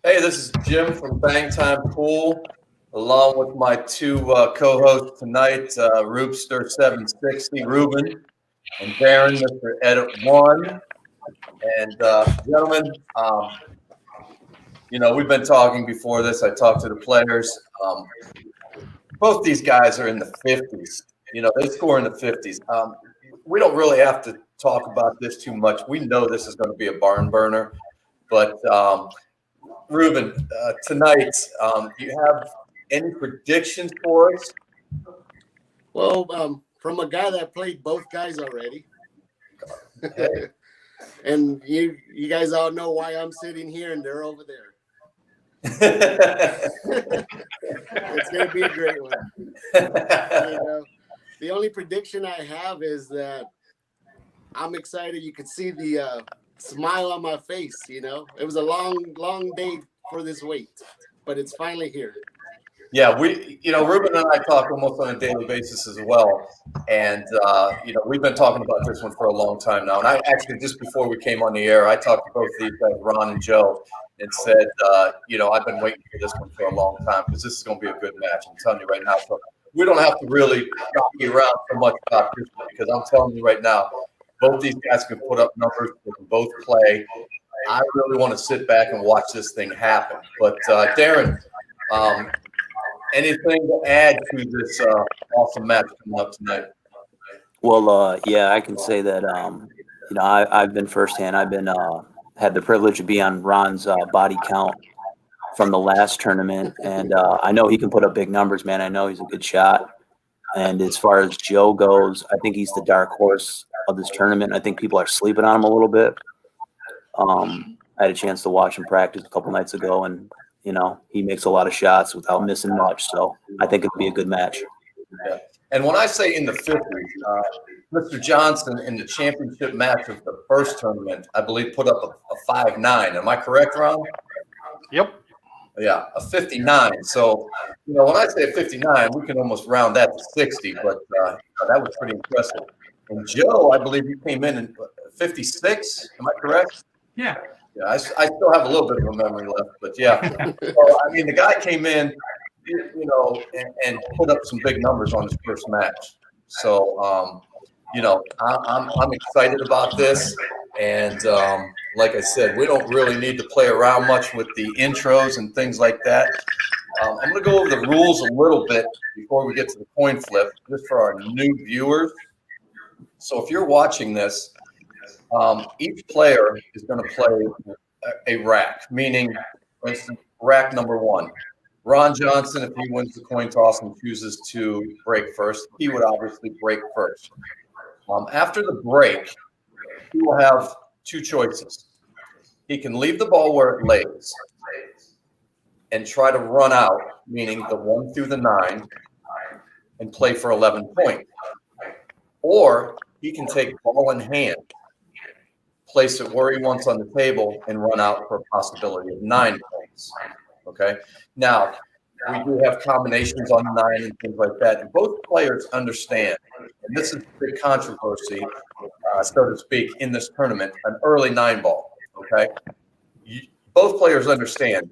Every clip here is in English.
Hey, this is Jim from Bang Time Pool, along with my two co-hosts tonight, Roopster760, Ruben, and Darren, Mr. Edit One. And gentlemen, we've been talking before this. I talked to the players. Both these guys are in the 50s. They score in the 50s. We don't really have to talk about this too much. We know this is going to be a barn burner, but. Ruben, tonight, do you have any predictions for us? Well, from a guy that played both guys already, and you guys all know why I'm sitting here and they're over there. It's going to be a great one. The only prediction I have is that I'm excited. You could see the smile on my face. It was a long day for this wait, but it's finally here. Yeah, Ruben and I talk almost on a daily basis as well. And, we've been talking about this one for a long time now. And I actually, just before we came on the air, I talked to both of these guys, Ron and Joe, and said, I've been waiting for this one for a long time because this is going to be a good match. I'm telling you right now. So we don't have to really jockey around so much about this one because I'm telling you right now, both these guys can put up numbers. They can both play. I really want to sit back and watch this thing happen. But, Darren, anything to add to this awesome match coming up tonight? Well, yeah, I can say that. I've been firsthand. I've been had the privilege to be on Ron's body count from the last tournament, and I know he can put up big numbers, man. I know he's a good shot. And as far as Joe goes, I think he's the dark horse of this tournament. I think people are sleeping on him a little bit. I had a chance to watch him practice a couple nights ago, and he makes a lot of shots without missing much. So I think it'll be a good match. Yeah. And when I say in the 50s, Mr. Johnson in the championship match of the first tournament, I believe, put up a 5.9. Am I correct, Ron? Yep. Yeah, a 59. So, when I say a 59, we can almost round that to 60, but that was pretty impressive. And Joe, I believe you came in 56. Am I correct? Yeah. Yeah, I still have a little bit of a memory left, but yeah. So, the guy came in, and put up some big numbers on his first match. So, I'm excited about this. And like I said, we don't really need to play around much with the intros and things like that. I'm going to go over the rules a little bit before we get to the coin flip, just for our new viewers. So if you're watching this, each player is going to play a rack, meaning, for instance, rack number one. Ron Johnson, if he wins the coin toss and chooses to break first, he would obviously break first. After the break, he will have two choices. He can leave the ball where it lays and try to run out, meaning the 1 through the 9, and play for 11 points. Or he can take ball in hand, place it where he wants on the table, and run out for a possibility of 9 points. Okay? Now, we do have combinations on 9 and things like that. And both players understand, and this is a big controversy, so to speak, in this tournament, an early 9 ball. Okay? Both players understand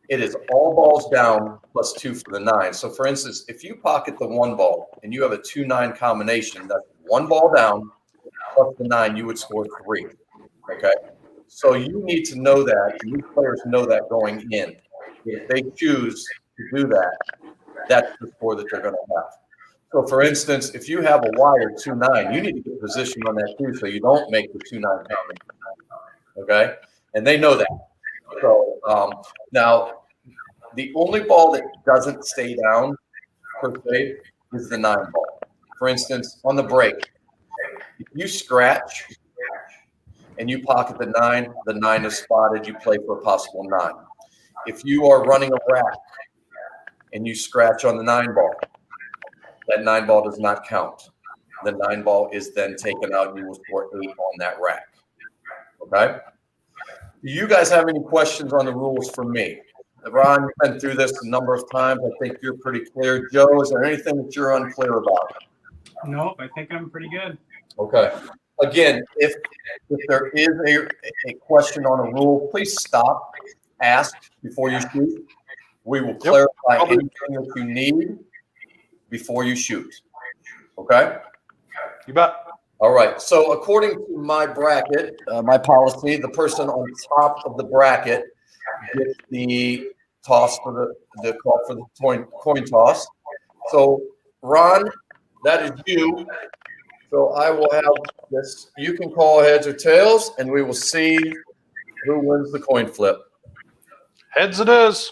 it is all balls down plus 2 for the 9. So, for instance, if you pocket the 1 ball and you have a 2-9 combination, that's 1 ball down plus the 9, you would score 3. Okay? So you need to know that, and these players know that going in. If they choose to do that, that's the score that they're going to have. So, for instance, if you have a wire 2-9, you need to get positioned on that too, so you don't make the 2-9 combination. Okay, and they know that. So now, the only ball that doesn't stay down per se is the 9 ball. For instance, on the break, if you scratch and you pocket the 9 is spotted. You play for a possible 9. If you are running a rack and you scratch on the 9 ball, that 9 ball does not count. The 9 ball is then taken out. You will score 8 on that rack. Okay? Do you guys have any questions on the rules for me? Ron, you've been through this a number of times. I think you're pretty clear. Joe, is there anything that you're unclear about? Nope, I think I'm pretty good. Okay. Again, if there is a question on a rule, please stop ask before you shoot. We will clarify anything that you need before you shoot. Okay? You bet. All right. So according to my bracket, my policy, the person on top of the bracket gets the toss for the call for the coin toss. So Ron, that is you. So I will have this. You can call heads or tails, and we will see who wins the coin flip. Heads it is.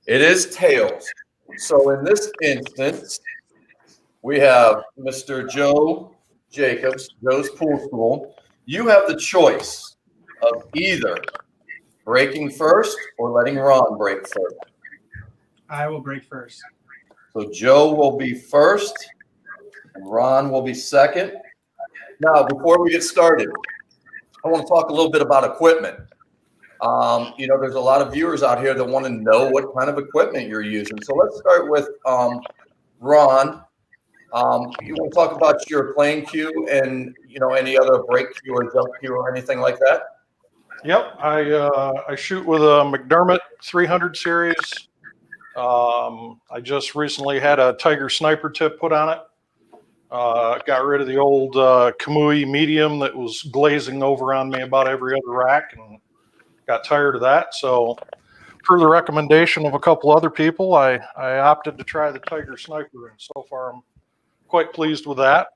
It is tails. So in this instance, we have Mr. Joe Jacobs, Joe's Pool School. You have the choice of either breaking first or letting Ron break first. I will break first. So Joe will be first, and Ron will be second. Now, before we get started, I want to talk a little bit about equipment. There's a lot of viewers out here that want to know what kind of equipment you're using. So let's start with Ron. You want to talk about your playing cue and any other break cue or jump cue or anything like that? Yep, I shoot with a McDermott 300 series. I just recently had a Tiger sniper tip put on it. Got rid of the old Kamui medium that was glazing over on me about every other rack, and got tired of that. So, per the recommendation of a couple other people, I opted to try the Tiger sniper, and so far I'm quite pleased with that.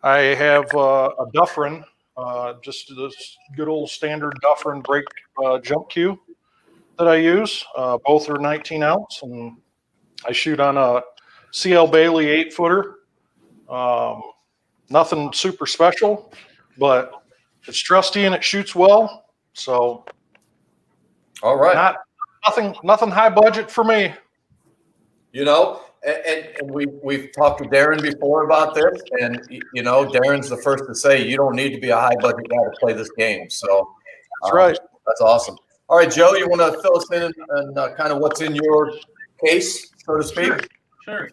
I have a Dufferin, just this good old standard Dufferin break jump cue that I use. Both are 19 ounce, and I shoot on a CL Bailey 8-footer. Nothing super special, but it's trusty and it shoots well. So, all right, nothing high budget for me. And we've talked to Darren before about this, and Darren's the first to say you don't need to be a high budget guy to play this game. So That's right. That's awesome. All right, Joe, you want to fill us in on kind of what's in your case, so to speak? Sure.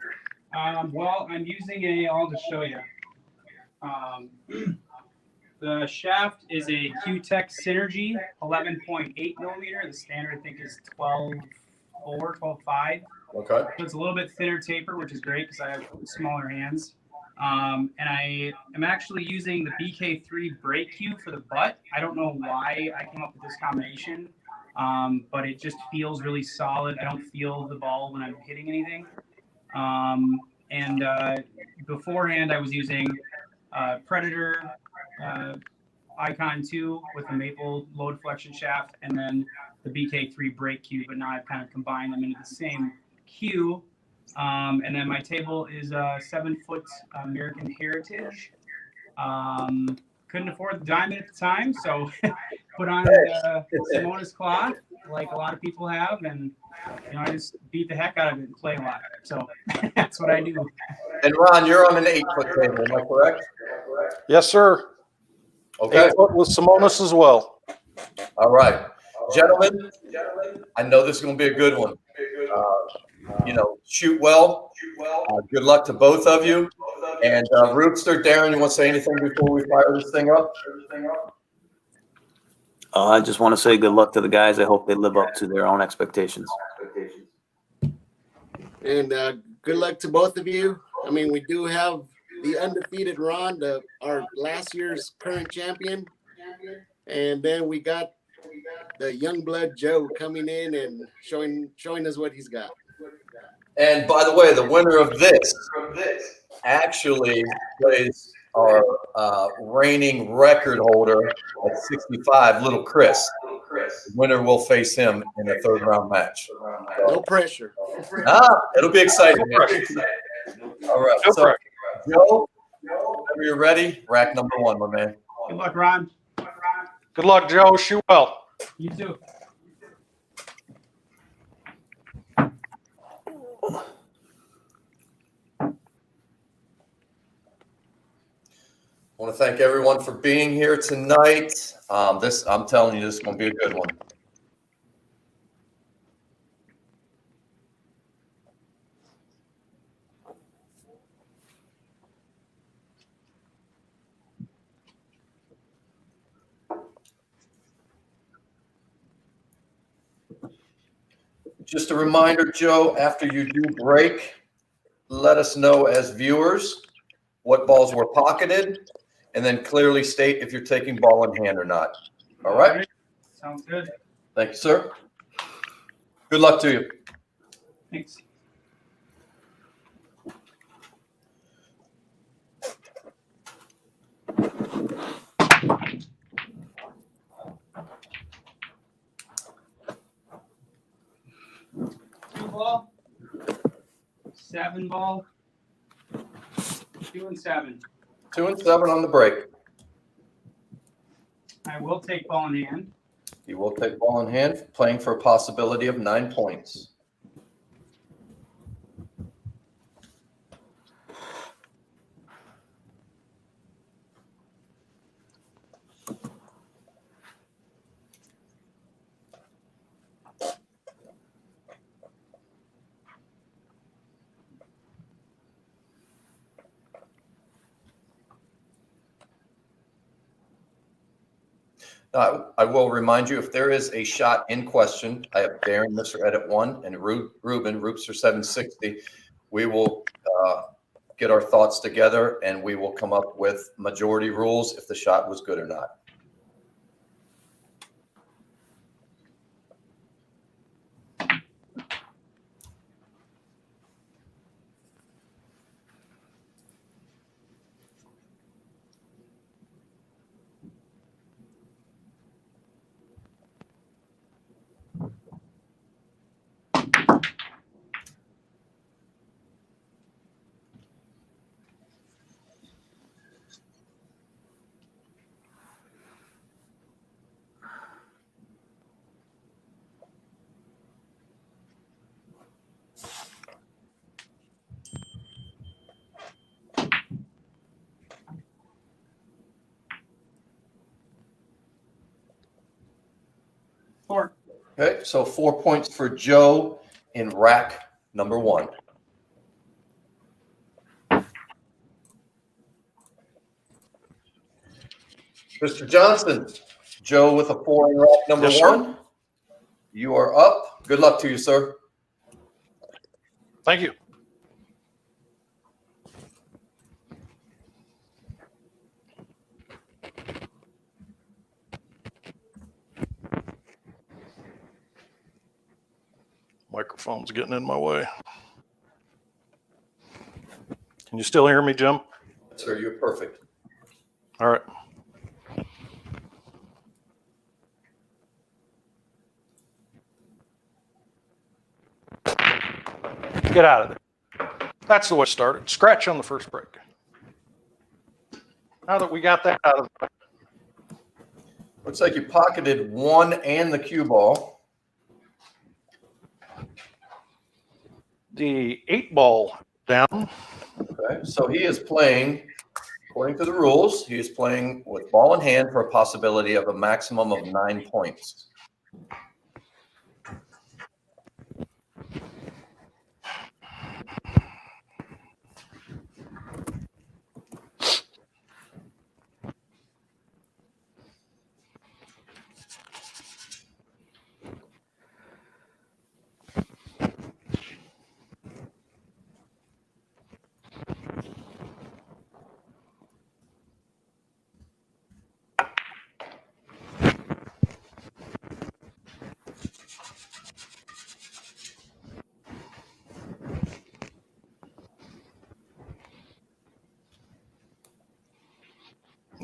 Well, I'm using I'll just show you. The shaft is a Q-Tech Synergy 11.8 millimeter. The standard, I think, is 12.4, 12.5. Okay. So it's a little bit thinner taper, which is great because I have smaller hands. And I am actually using the BK3 brake cue for the butt. I don't know why I came up with this combination, but it just feels really solid. I don't feel the ball when I'm hitting anything. And beforehand, I was using Predator Icon 2 with a maple low deflection shaft, and then the BK3 brake cue, but now I've kind of combined them into the same cue. And then my table is a 7-foot American Heritage. Couldn't afford the diamond at the time, so put on the Simona's cloth, like a lot of people have, and I just beat the heck out of it and play a lot. So that's what I do. And Ron, you're on an 8-foot table, am I correct? Yes, sir. Okay. 8-foot with Simonis as well. All right. Gentlemen, I know this is going to be a good one. Shoot well. Good luck to both of you. And Rootster, Darren, you want to say anything before we fire this thing up? I just want to say good luck to the guys. I hope they live up to their own expectations. And good luck to both of you. I mean, we do have the undefeated Ron, our last year's current champion. And then we got the young blood Joe coming in and showing us what he's got. And by the way, the winner of this actually plays our reigning record holder at 65, Little Chris. The winner will face him in a third-round match. No pressure. It'll be exciting. All right. No So, pressure. Joe, whenever you're ready, rack number 1, my man. Good luck, Ron. Good luck, Joe. Shoot well. You too. I want to thank everyone for being here tonight. I'm telling you, this is going to be a good one. Just a reminder, Joe, after you do break, let us know as viewers what balls were pocketed, and then clearly state if you're taking ball in hand or not. All right? Sounds good. Thank you, sir. Good luck to you. Thanks. Two ball. 7 ball. 2 and 7. 2 and 7 on the break. I will take ball in hand. You will take ball in hand, playing for a possibility of 9 points. I will remind you, if there is a shot in question, I have Darren, Mr. Edit 1, and Ruben, Roopster 760. We will get our thoughts together, and we will come up with majority rules if the shot was good or not. Four. Okay, so 4 points for Joe in rack number 1. Mr. Johnson, Joe with a 4 in rack number Yes, sir. 1. You are up. Good luck to you, sir. Thank you. Microphone's getting in my way. Can you still hear me, Jim? Sir, you're perfect. All right. Get out of there. That's the way it started. Scratch on the first break. Now that we got that out of the way. Looks like you pocketed 1 and the cue ball. The 8 ball down. Okay, so he is playing, according to the rules, he is playing with ball in hand for a possibility of a maximum of 9 points.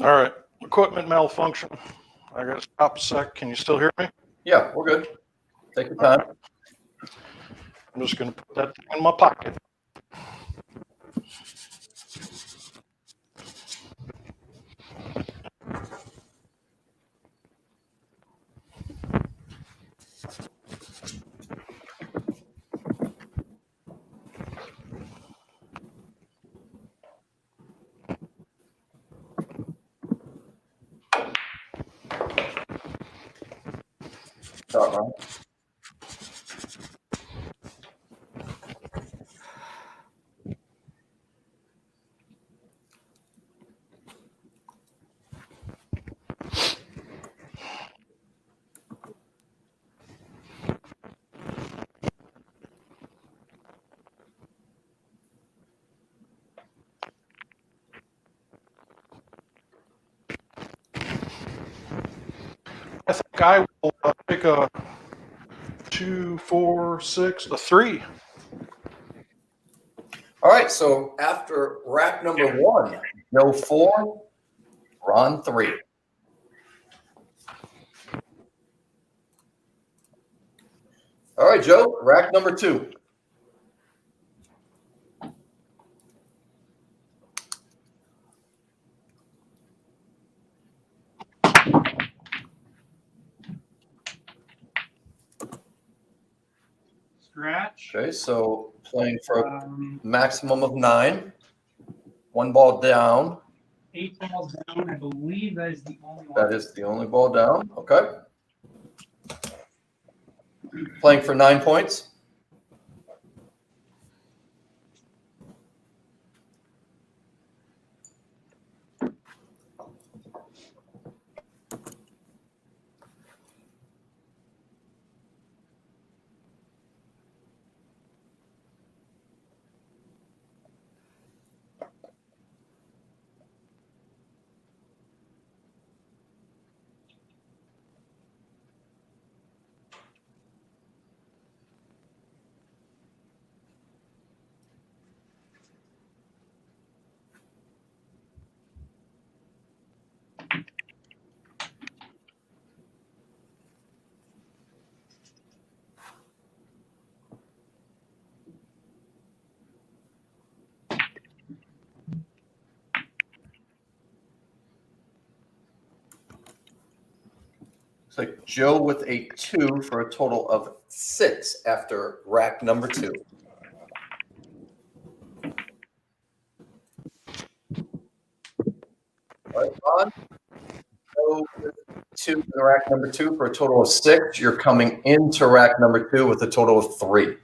All right. Equipment malfunction. I got to stop a sec. Can you still hear me? Yeah, we're good. Take your time. I'm just going to put that in my pocket. Start, Ron. I will take a 2, 4, 6, a 3. All right, so after rack number 1, Joe 4, Ron 3. All right, Joe, rack number 2. Scratch. Okay, so playing for a Um, maximum of 9. 1 ball down. 8 balls down. I believe that is the only one. That is the only ball down. Okay. Playing for 9 points. Looks like Joe with a 2 for a total of 6 after rack number 2. All right, Ron. Joe with 2 in rack number 2 for a total of 6. You're coming into rack number 2 with a total of 3.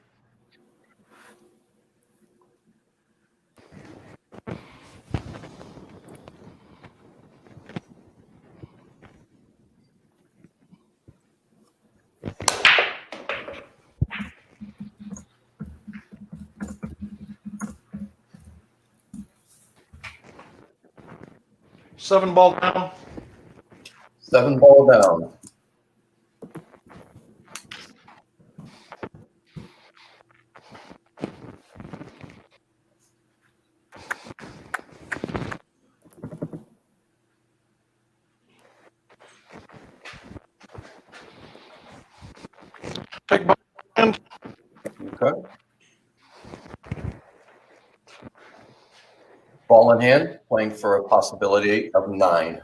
Seven ball down. 7 ball down. Take ball in. Okay. Ball in hand, playing for a possibility of 9.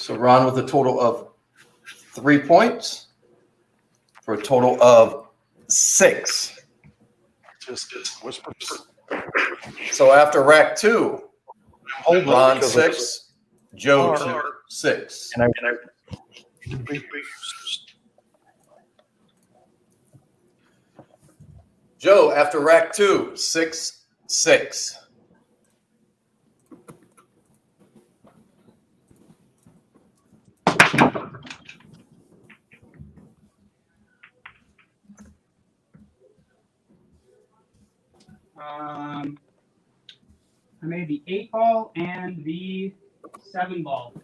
So Ron with a total of 3 points for a total of 6. Just whisper. So after rack 2, Hold Ron 6, Joe 6. And I Joe after rack 2, 6, 6. I made the 8 ball and the 7 ball.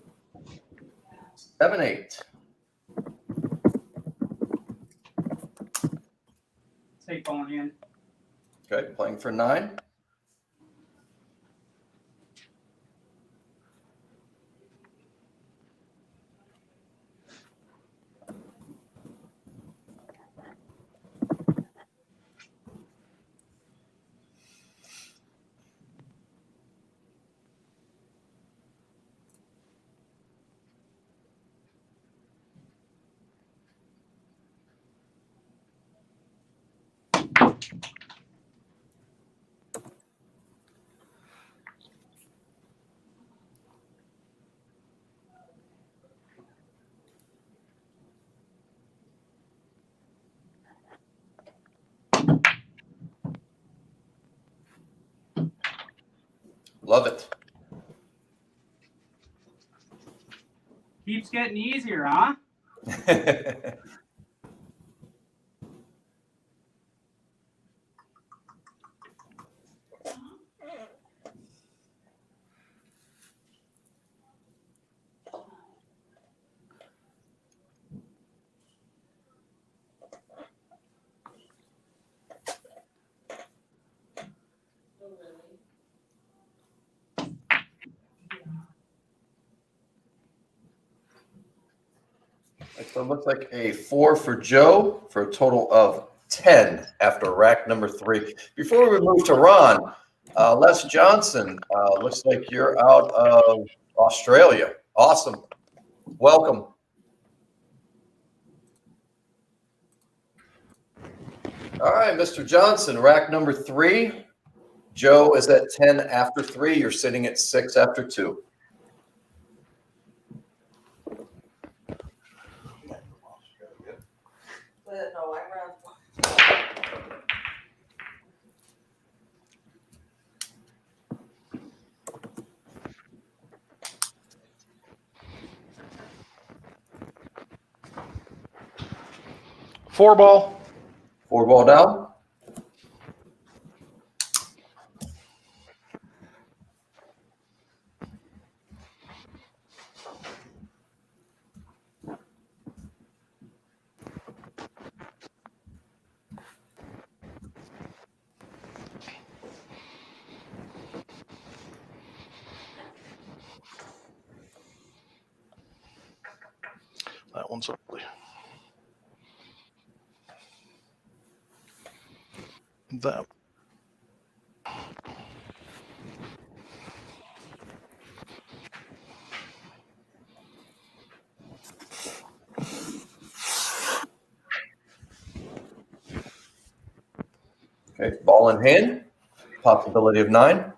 7, 8. Take ball in hand. Okay, playing for 9. Love it. Keeps getting easier, huh? So it looks like a 4 for Joe for a total of 10 after rack number 3. Before we move to Ron, Les Johnson, looks like you're out of Australia. Awesome. Welcome. All right, Mr. Johnson, rack number 3. Joe is at 10 after 3. You're sitting at 6 after 2. No, I ran. Four ball. 4 ball down. That one's ugly. That. Okay, ball in hand. Possibility of 9.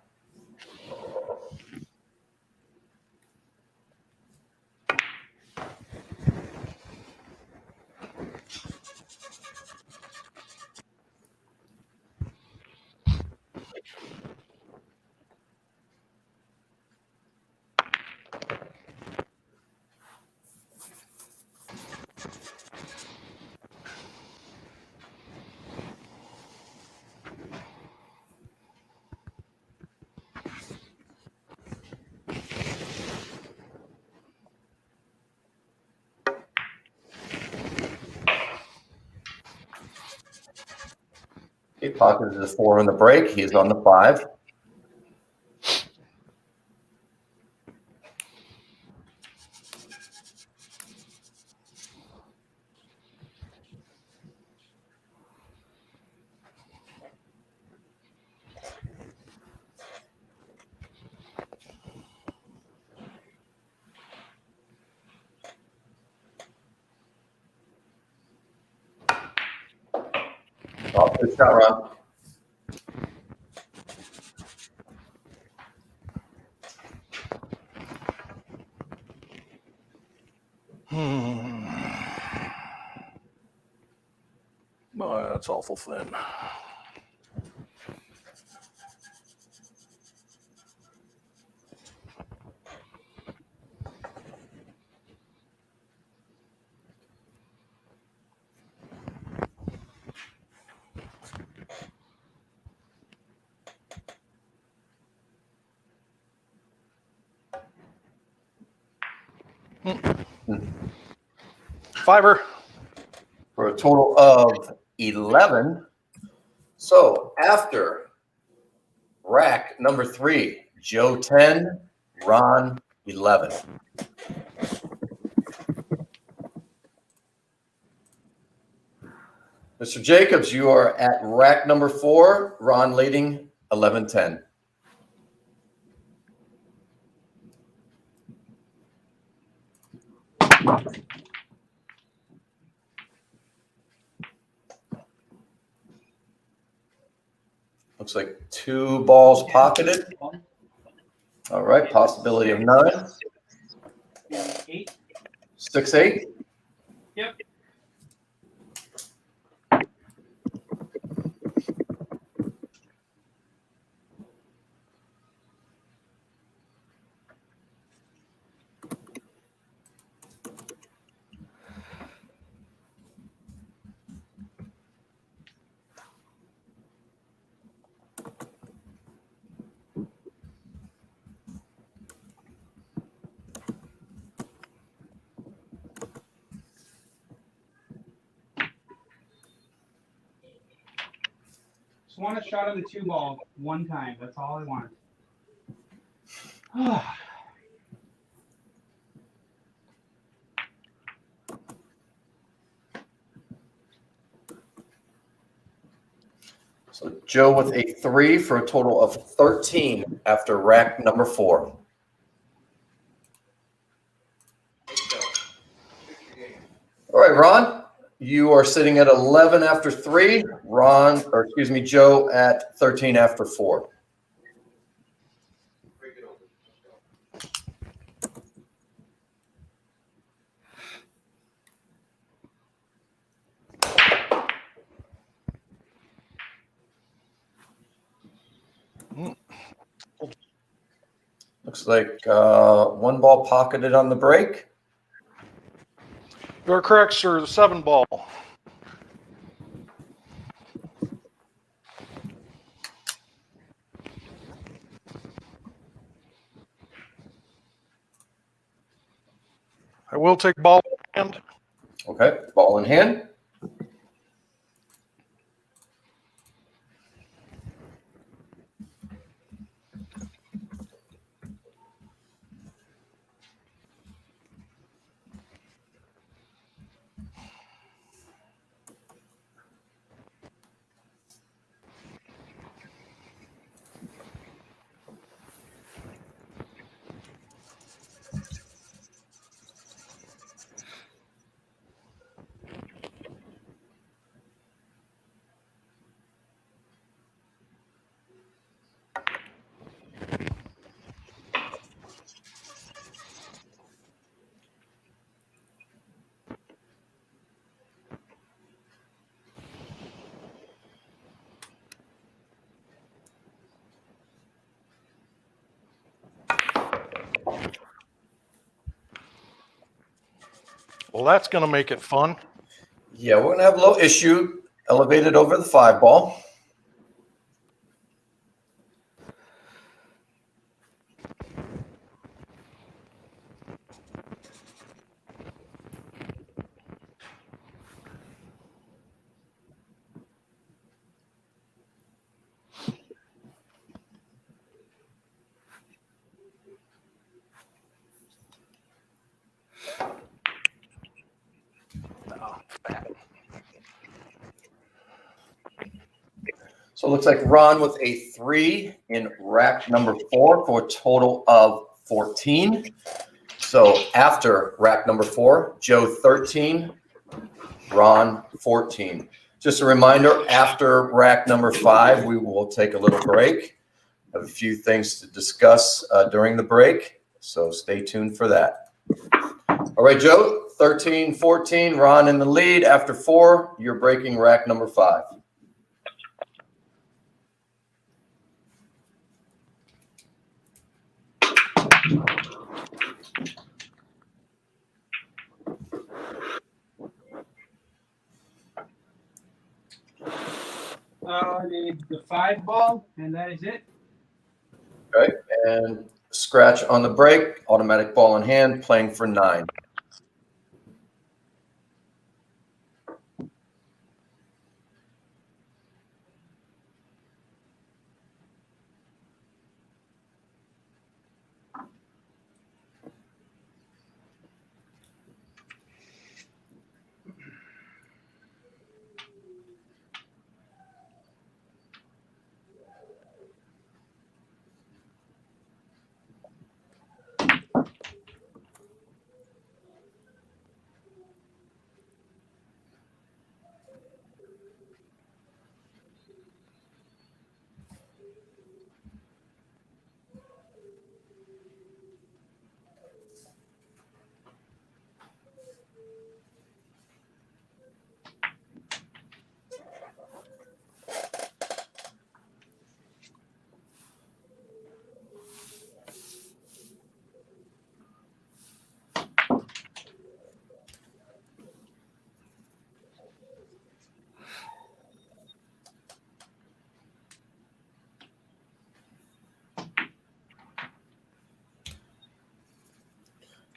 Okay, pocketed the 4 on the break. He's on the 5. Oh, good shot, Ron. Oh, that's awful thin. Fiver. For a total of 11. So after rack number 3, Joe 10, Ron 11. Mr. Jacobs, you are at rack number 4, Ron leading 11-10. Looks like 2 balls pocketed. All right, possibility of 9. 8. 6-8. Yep. want a shot on the 2 ball one time. That's all I want. So Joe with a 3 for a total of 13 after rack number 4. All right, Ron, you are sitting at 11 after 3. Joe at 13 after 4. Looks like 1 ball pocketed on the break. You're correct, sir. The 7 ball. I will take ball in hand. Okay, ball in hand. Well, that's going to make it fun. Yeah, we're going to have a little issue elevated over the 5 ball. So it looks like Ron with a 3 in rack number 4 for a total of 14. So after rack number 4, Joe 13, Ron 14. Just a reminder, after rack number 5, we will take a little break. Have a few things to discuss during the break, so stay tuned for that. All right, Joe, 13, 14, Ron in the lead. After 4, you're breaking rack number 5. I need the 5 ball, and that is it. Okay, and scratch on the break, automatic ball in hand, playing for 9.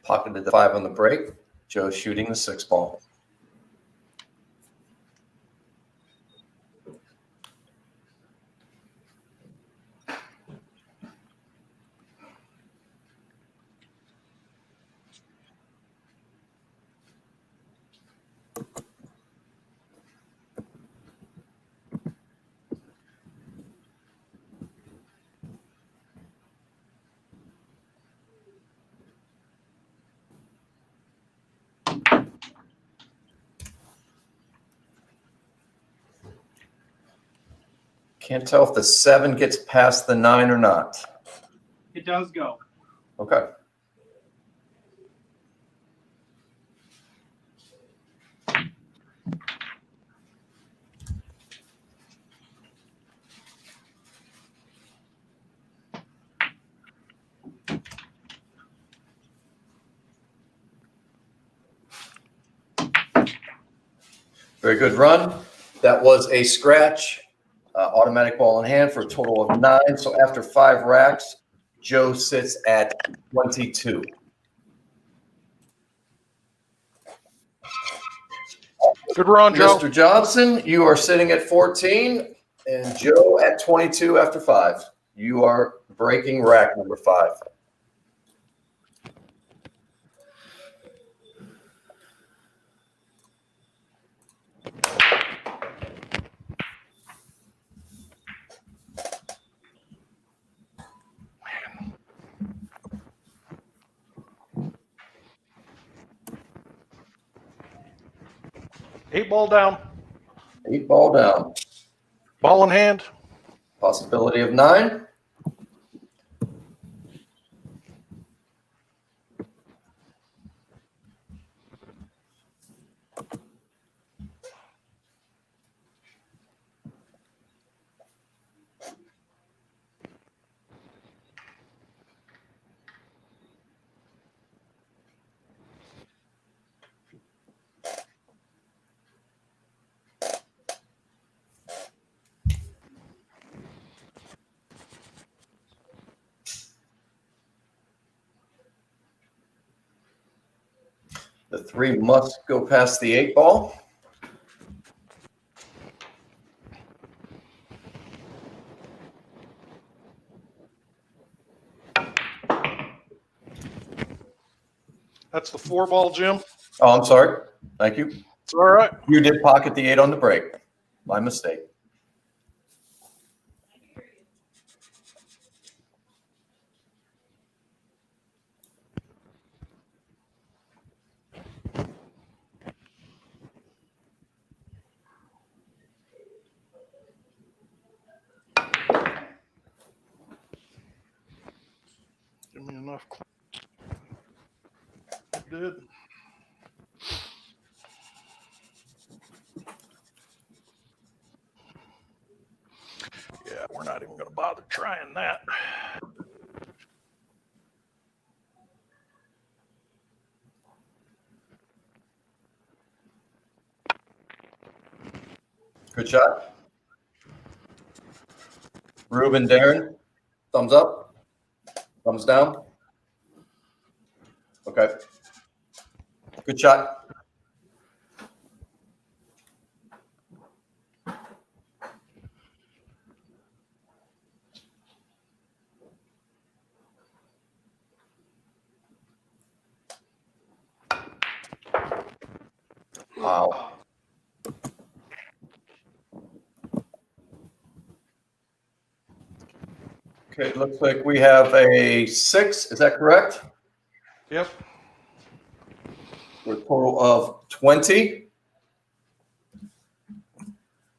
Pocketed the 5 on the break. Joe shooting the 6 ball. Can't tell if the 7 gets past the 9 or not. It does go. Okay. Very good run. That was a scratch, automatic ball in hand for a total of 9. So after 5 racks, Joe sits at 22. Good run, Joe. Mr. Johnson, you are sitting at 14, and Joe at 22 after 5. You are breaking rack number 5. Eight ball down. 8 ball down. Ball in hand. Possibility of 9. The 3 must go past the 8 ball. That's the 4 ball, Jim. Oh, I'm sorry. Thank you. It's all right. You did pocket the 8 on the break. My mistake. Give me enough. It did. Yeah, we're not even going to bother trying that. Good shot. Ruben, Darren, thumbs up, thumbs down. Okay. Good shot. Wow. Okay, it looks like we have a 6. Is that correct? Yep. For a total of 20.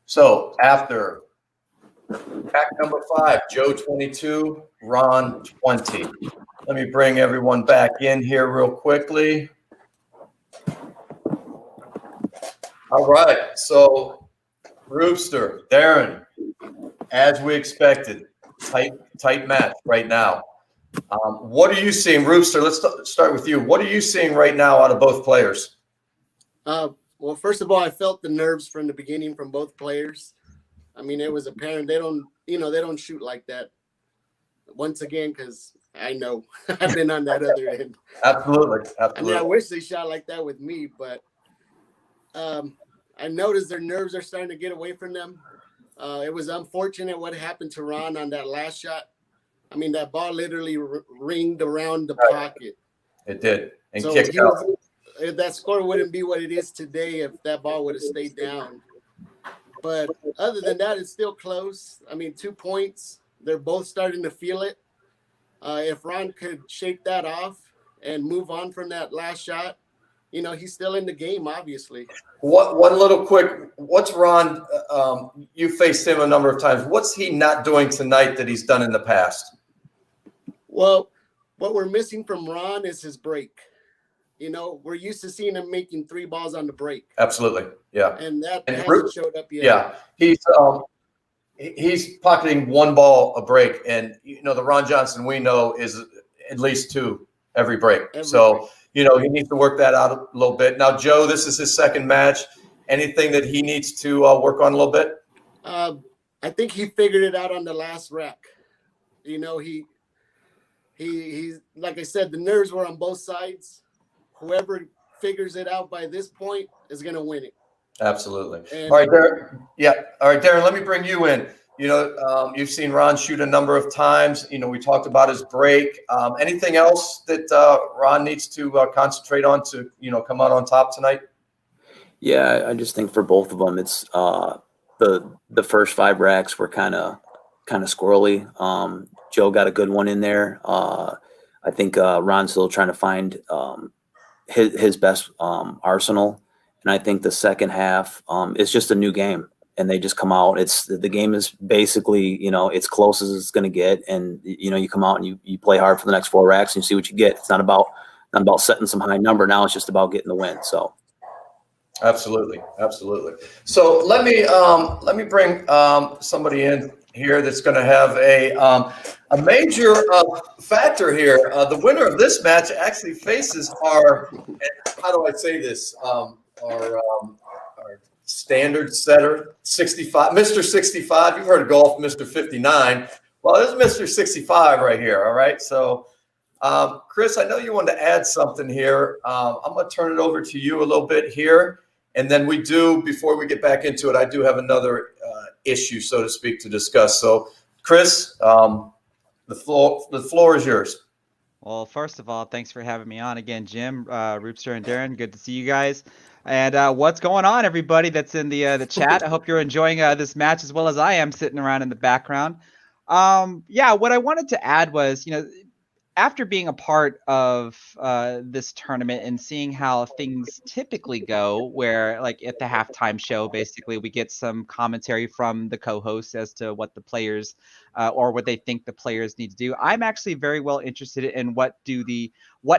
So after pack number 5, Joe 22, Ron 20. Let me bring everyone back in here real quickly. All right, so Rooster, Darren, as we expected, tight match right now. What are you seeing, Rooster? Let's start with you. What are you seeing right now out of both players? Well, first of all, I felt the nerves from the beginning from both players. I mean, it was apparent they don't shoot like that. Once again, because I know I've been on that other end. Absolutely. I mean, I wish they shot like that with me, but I noticed their nerves are starting to get away from them. It was unfortunate what happened to Ron on that last shot. I mean, that ball literally ringed around the pocket. It did. And So kicked out. that score wouldn't be what it is today if that ball would have stayed down. But other than that, it's still close. I mean, 2 points. They're both starting to feel it. If Ron could shake that off and move on from that last shot, he's still in the game, obviously. One little quick, what's Ron, you faced him a number of times. What's he not doing tonight that he's done in the past? Well, what we're missing from Ron is his break. We're used to seeing him making 3 balls on the break. Absolutely. Yeah. And that And hasn't showed up yet. Yeah. He's pocketing 1 ball a break. And, the Ron Johnson we know is at least 2 every break. So, he needs to work that out a little bit. Now, Joe, this is his second match. Anything that he needs to work on a little bit? I think he figured it out on the last rack. He like I said, the nerves were on both sides. Whoever figures it out by this point is going to win it. Absolutely. And, all right, Darren. Yeah. All right, Darren, let me bring you in. You've seen Ron shoot a number of times. We talked about his break. Anything else that Ron needs to concentrate on to, come out on top tonight? Yeah, I just think for both of them, it's the first 5 racks were kind of squirrely. Joe got a good one in there. I think Ron's still trying to find his best arsenal, and I think the second half is just a new game, and they just come out. The game is basically it's close as it's going to get, and you come out and you play hard for the next 4 racks and you see what you get. It's not about setting some high number. Now it's just about getting the win. So. Absolutely. So let me bring somebody in here that's going to have a major factor here. The winner of this match actually faces our, how do I say this? Our standard setter, 65, Mr. 65. You've heard of golf, Mr. 59. Well, this is Mr. 65 right here. All right. So, Chris, I know you wanted to add something here. I'm going to turn it over to you a little bit here. And then before we get back into it, I do have another issue, so to speak, to discuss. So, Chris, the floor is yours. Well, first of all, thanks for having me on again, Jim, Roopster, and Darren. Good to see you guys. And what's going on, everybody that's in the chat? I hope you're enjoying this match as well as I am, sitting around in the background. What I wanted to add was, after being a part of this tournament and seeing how things typically go, where like at the halftime show, basically we get some commentary from the co-hosts as to what the players or what they think the players need to do. I'm actually very well interested in what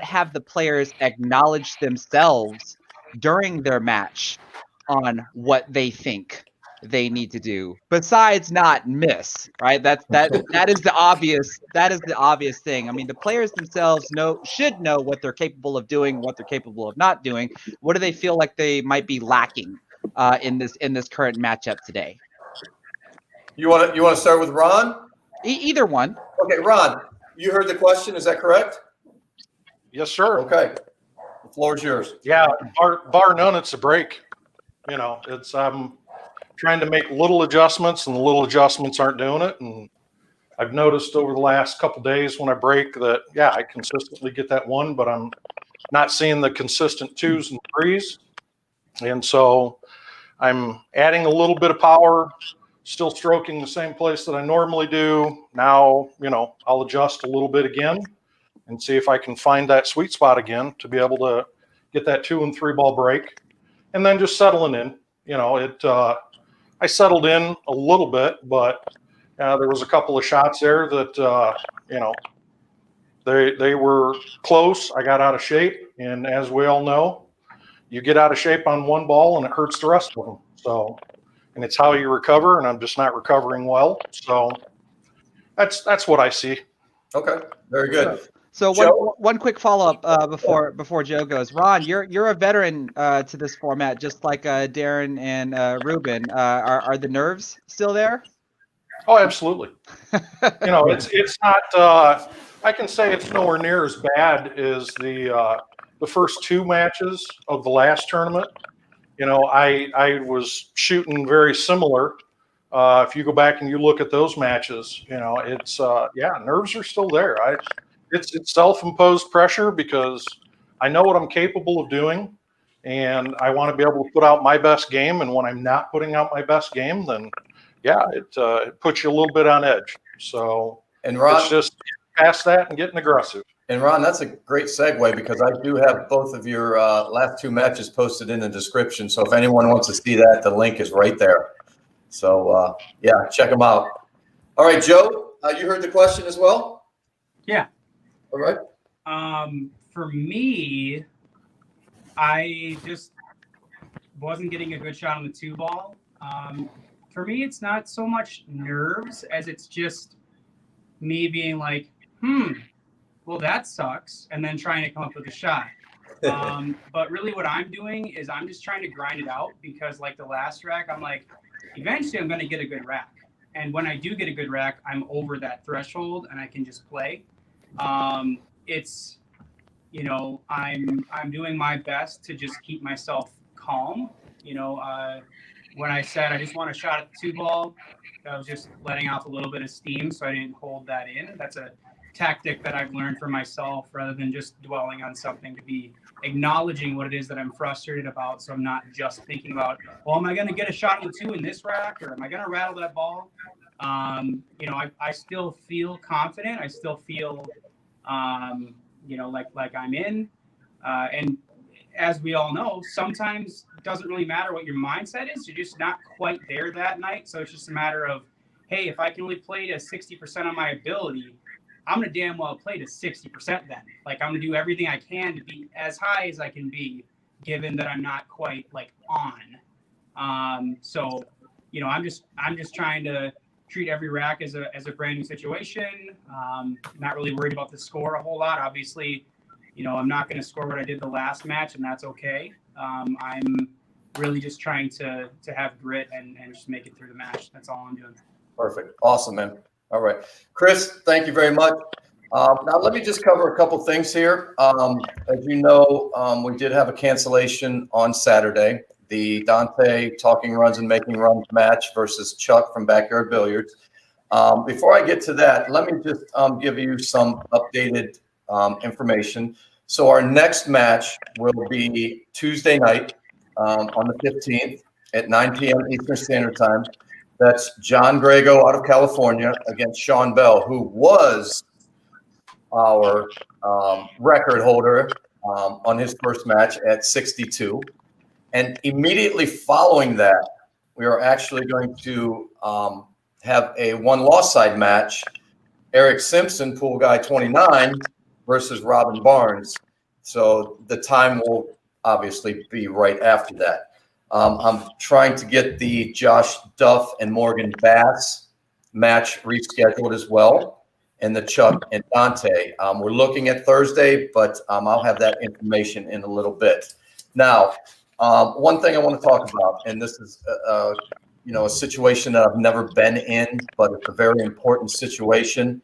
have the players acknowledge themselves during their match on what they think they need to do besides not miss, right? That is the obvious thing. I mean, the players themselves should know what they're capable of doing, what they're capable of not doing. What do they feel like they might be lacking in this current matchup today? You want to start with Ron? Either one. Okay, Ron, you heard the question. Is that correct? Yes, sir. Okay. The floor is yours. Yeah, bar none, it's a break. I'm trying to make little adjustments, and the little adjustments aren't doing it. And I've noticed over the last couple of days when I break that, I consistently get that 1, but I'm not seeing the consistent 2s and 3s. And so I'm adding a little bit of power, still stroking the same place that I normally do. Now, I'll adjust a little bit again and see if I can find that sweet spot again to be able to get that 2 and 3 ball break, and then just settling in. I settled in a little bit, but there was a couple of shots there that, they were close. I got out of shape. And as we all know, you get out of shape on 1 ball and it hurts the rest of them. So, and it's how you recover, and I'm just not recovering well. So that's what I see. Okay. Very good. So one quick follow-up before Joe goes. Ron, you're a veteran to this format, just like Darren and Ruben. Are the nerves still there? Oh, absolutely. It's not. I can say it's nowhere near as bad as the first 2 matches of the last tournament. I was shooting very similar. If you go back and you look at those matches, it's nerves are still there. It's self-imposed pressure because I know what I'm capable of doing, and I want to be able to put out my best game. And when I'm not putting out my best game, then it puts you a little bit on edge. So and Ron, it's just past that and getting aggressive. And Ron, that's a great segue because I do have both of your last two matches posted in the description. So if anyone wants to see that, the link is right there. So yeah, check them out. All right, Joe, you heard the question as well? Yeah. All right. For me, I just wasn't getting a good shot on the 2-ball. For me, it's not so much nerves as it's just me being like, well, that sucks, and then trying to come up with a shot. But really what I'm doing is I'm just trying to grind it out because like the last rack, I'm like, eventually I'm going to get a good rack. And when I do get a good rack, I'm over that threshold and I can just play. It's, you know, I'm doing my best to just keep myself calm. You know, when I said I just want a shot at the 2-ball, I was just letting off a little bit of steam so I didn't hold that in. That's a tactic that I've learned for myself rather than just dwelling on something, to be acknowledging what it is that I'm frustrated about. So I'm not just thinking about, well, am I going to get a shot on the 2 in this rack, or am I going to rattle that ball? You know, I still feel confident. I still feel, you know, like I'm in. And as we all know, sometimes it doesn't really matter what your mindset is. You're just not quite there that night. So it's just a matter of, hey, if I can only play to 60% on my ability, I'm going to damn well play to 60% then. Like, I'm going to do everything I can to be as high as I can be, given that I'm not quite like on. So, you know, I'm just trying to treat every rack as a brand new situation. Not really worried about the score a whole lot. Obviously, you know, I'm not going to score what I did the last match, and that's okay. I'm really just trying to have grit and just make it through the match. That's all I'm doing. Perfect. Awesome, man. All right. Chris, thank you very much. Now, let me just cover a couple things here. As you know, we did have a cancellation on Saturday. The Dante Talking Runs and Making Runs match versus Chuck from Backyard Billiards. Before I get to that, let me just give you some updated information. So our next match will be Tuesday night on the 15th at 9 p.m. Eastern Standard Time. That's John Grego out of California against Sean Bell, who was our record holder on his first match at 62. And immediately following that, we are actually going to have a one-loss side match, Eric Simpson, pool guy 29, versus Robin Barnes. So the time will obviously be right after that. I'm trying to get the Josh Duff and Morgan Bass match rescheduled as well, and the Chuck and Dante. We're looking at Thursday, but I'll have that information in a little bit. Now, one thing I want to talk about, and this is you know, a situation that I've never been in, but it's a very important situation.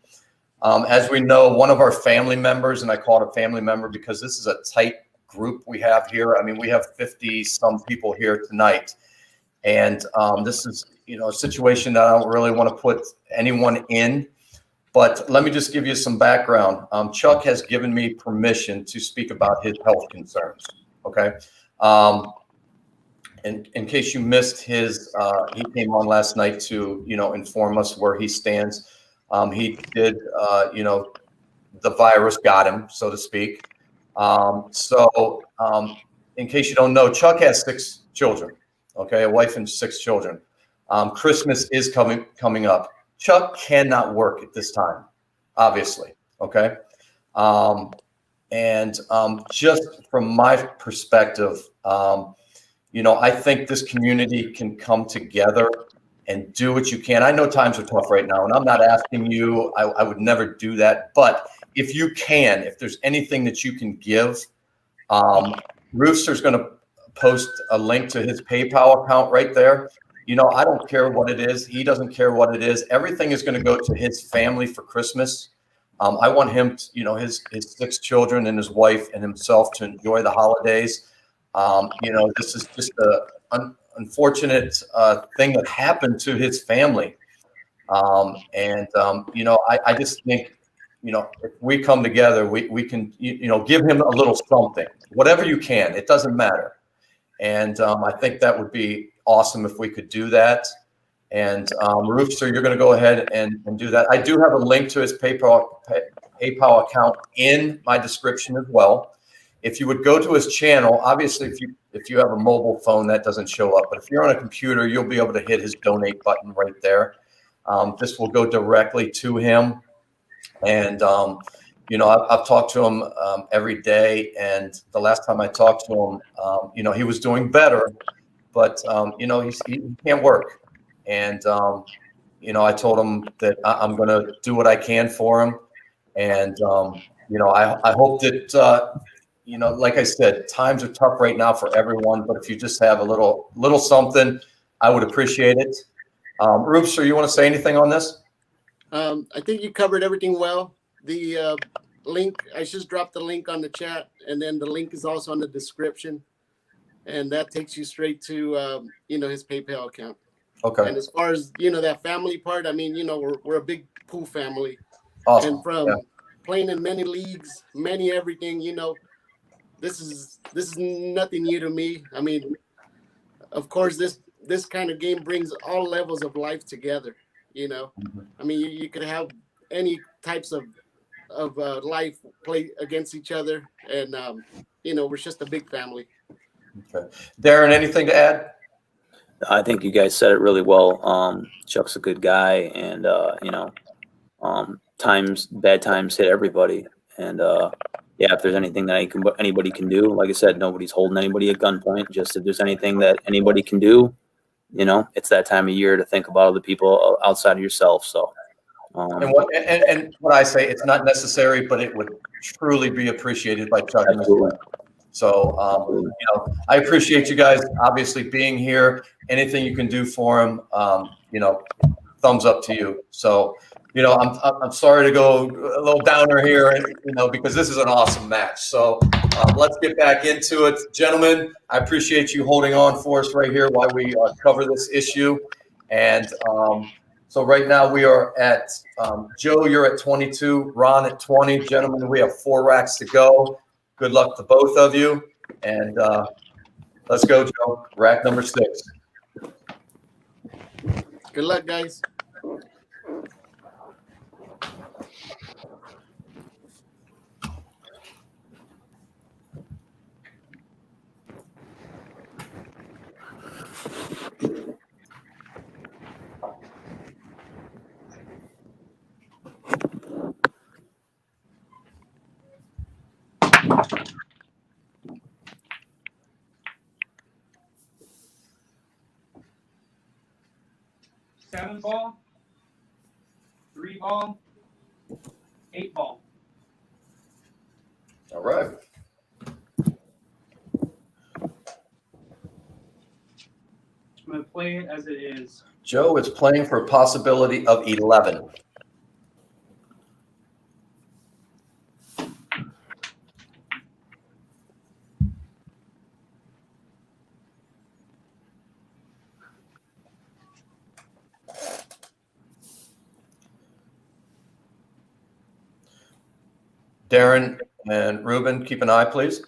As we know, one of our family members, and I call it a family member because this is a tight group we have here. I mean, we have 50 some people here tonight, and this is, you know, a situation that I don't really want to put anyone in, but let me just give you some background. Chuck has given me permission to speak about his health concerns. Okay. In case you missed his, he came on last night to, you know, inform us where he stands. He did, you know, the virus got him, so to speak. In case you don't know, Chuck has 6 children, okay, a wife and 6 children. Christmas is coming up. Chuck cannot work at this time, obviously, okay? Just from my perspective, you know, I think this community can come together and do what you can. I know times are tough right now, and I'm not asking you, I would never do that, but if you can, if there's anything that you can give, Rooster's going to post a link to his PayPal account right there. You know, I don't care what it is. He doesn't care what it is. Everything is going to go to his family for Christmas. I want him, to, you know, his 6 children and his wife and himself to enjoy the holidays. You know, this is just an unfortunate thing that happened to his family. You know, I just think, you know, if we come together, we can, you know, give him a little something, whatever you can. It doesn't matter. And I think that would be awesome if we could do that. And Rooster, you're going to go ahead and do that. I do have a link to his PayPal account in my description as well. If you would go to his channel, obviously, if you have a mobile phone, that doesn't show up. But if you're on a computer, you'll be able to hit his donate button right there. This will go directly to him. And, you know, I've talked to him every day. And the last time I talked to him, you know, he was doing better. But, you know, he can't work. And, you know, I told him that I'm going to do what I can for him. And, you know, I hope that, you know, like I said, times are tough right now for everyone. But if you just have a little something, I would appreciate it. Rooster, you want to say anything on this? I think you covered everything well. The link, I just dropped the link on the chat, and then the link is also in the description. And that takes you straight to, you know, his PayPal account. Okay. And as far as, you know, that family part, I mean, you know, we're a big pool family. Awesome. And from playing in many leagues, many everything, you know, this is nothing new to me. I mean, of course, this kind of game brings all levels of life together, you know. I mean, you could have any types of life play against each other. And, you know, we're just a big family. Okay. Darren, anything to add? I think you guys said it really well. Chuck's a good guy, and you know, bad times hit everybody. And yeah, if there's anything that anybody can do, like I said, nobody's holding anybody at gunpoint. Just if there's anything that anybody can do, you know, it's that time of year to think about other people outside of yourself. So. And what I say, it's not necessary, but it would truly be appreciated by Chuck. Absolutely. So, you know, I appreciate you guys obviously being here. Anything you can do for him, you know, thumbs up to you. So, you know, I'm sorry to go a little downer here, you know, because this is an awesome match. So let's get back into it. Gentlemen, I appreciate you holding on for us right here while we cover this issue. And so right now we are at, Joe, you're at 22, Ron at 20. Gentlemen, we have 4 racks to go. Good luck to both of you. And let's go, Joe. Rack number 6. Good luck, guys. Seven ball, 3 ball, 8 ball. All right. I'm going to play it as it is. Joe is playing for a possibility of 11. Darren and Ruben, keep an eye, please.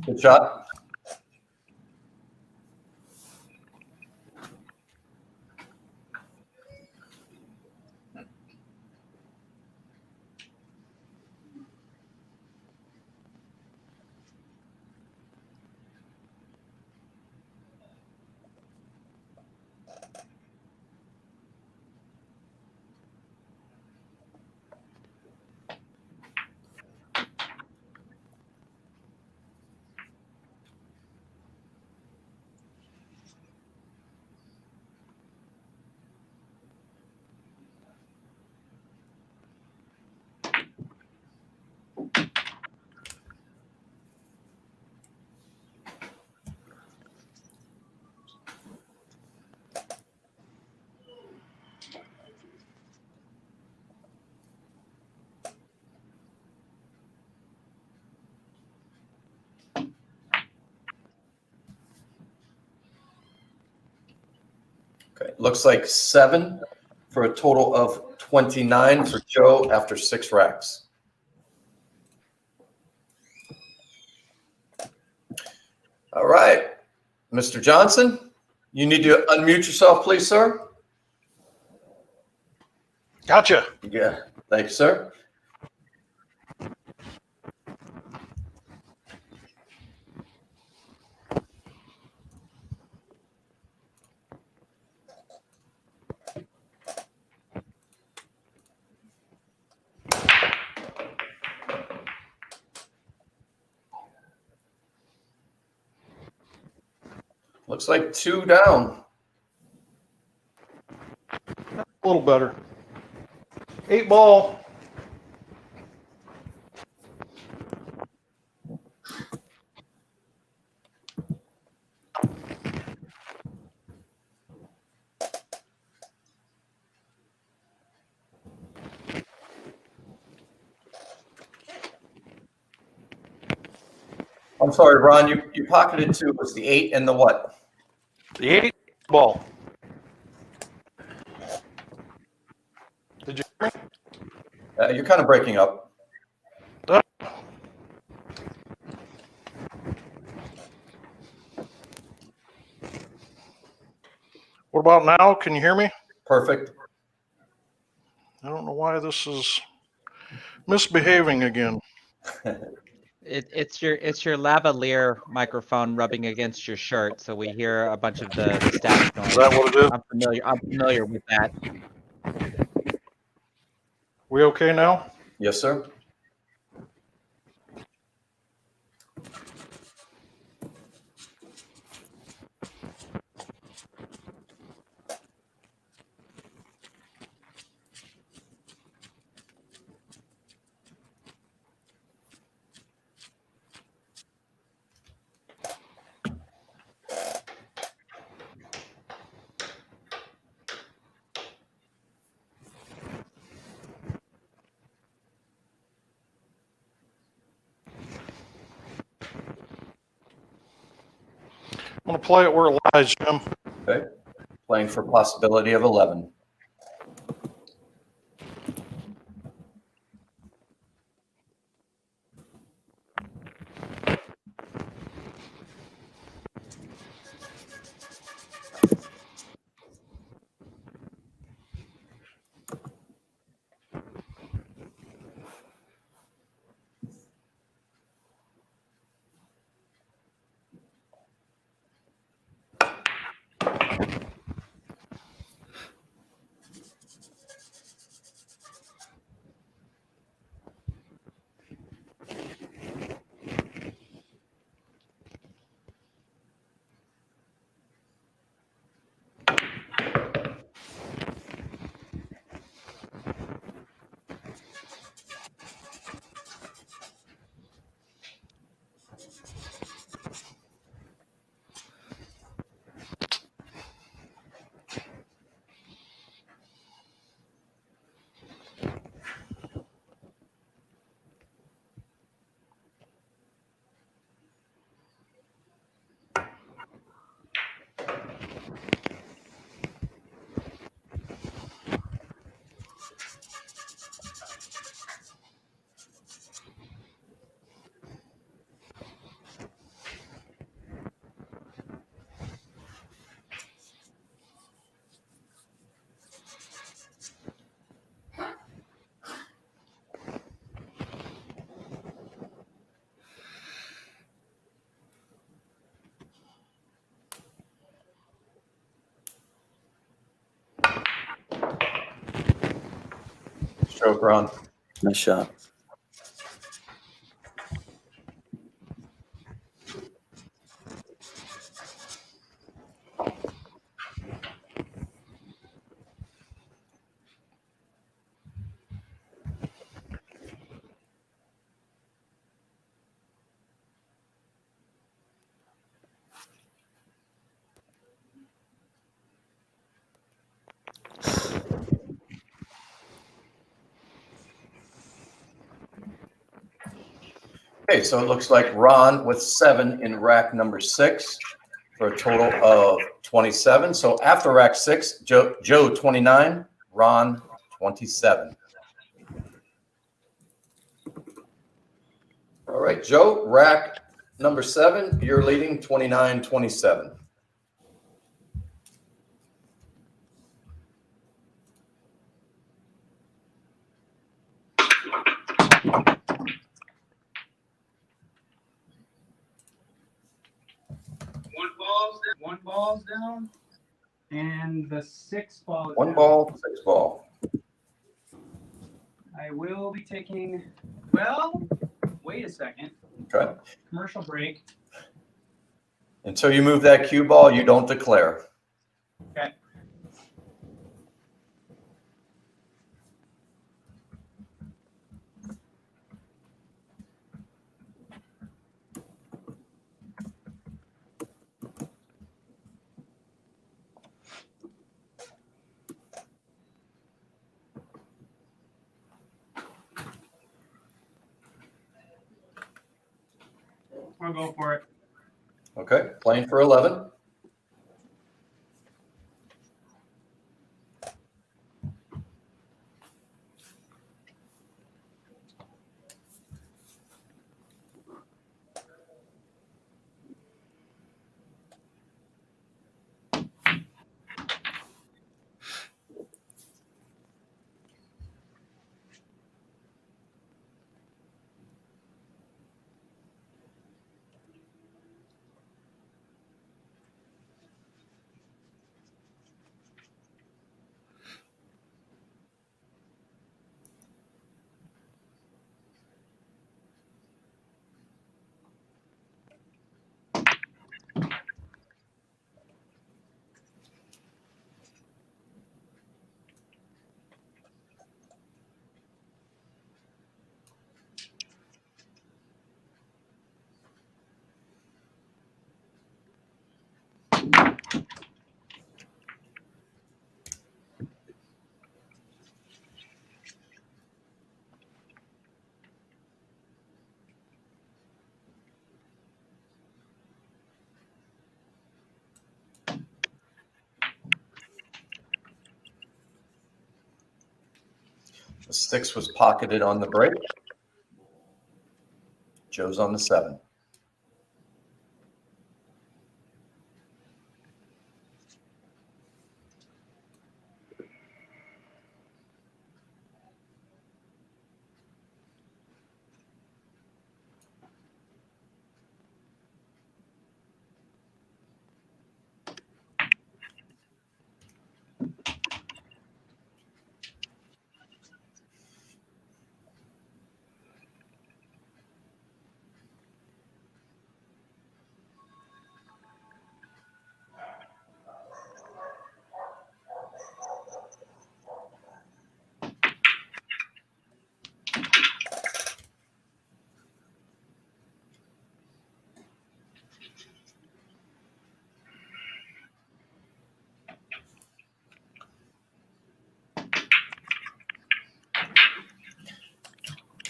Good shot. Okay, looks like 7 for a total of 29 for Joe after 6 racks. All right, Mr. Johnson, you need to unmute yourself, please, sir. Gotcha. Yeah, thank you, sir. Looks like 2 down. A little better. 8 ball. I'm sorry, Ron, you pocketed 2. Was the 8 and the what? The 8 ball. Did you hear me? You're kind of breaking up. What about now? Can you hear me? Perfect. I don't know why this is misbehaving again. It's your lavalier microphone rubbing against your shirt, so we hear a bunch of the static noise. Is that what it is? I'm familiar with that. We okay now? Yes, sir. I'm going to play it where it lies, Jim. Okay. Playing for possibility of 11. Stroke, Ron. Nice shot. Okay, so it looks like Ron with 7 in rack number 6 for a total of 27. So after rack 6, Joe 29, Ron 27. All right, Joe, rack number 7, you're leading 29-27. One ball's down, and the 6 ball is One down. ball, 6 ball. I will be taking. Well, wait a second. Okay. Commercial break. Until you move that cue ball, you don't declare. Okay. I'll go for it. Okay, playing for 11. The 6 was pocketed on the break. Joe's on the 7.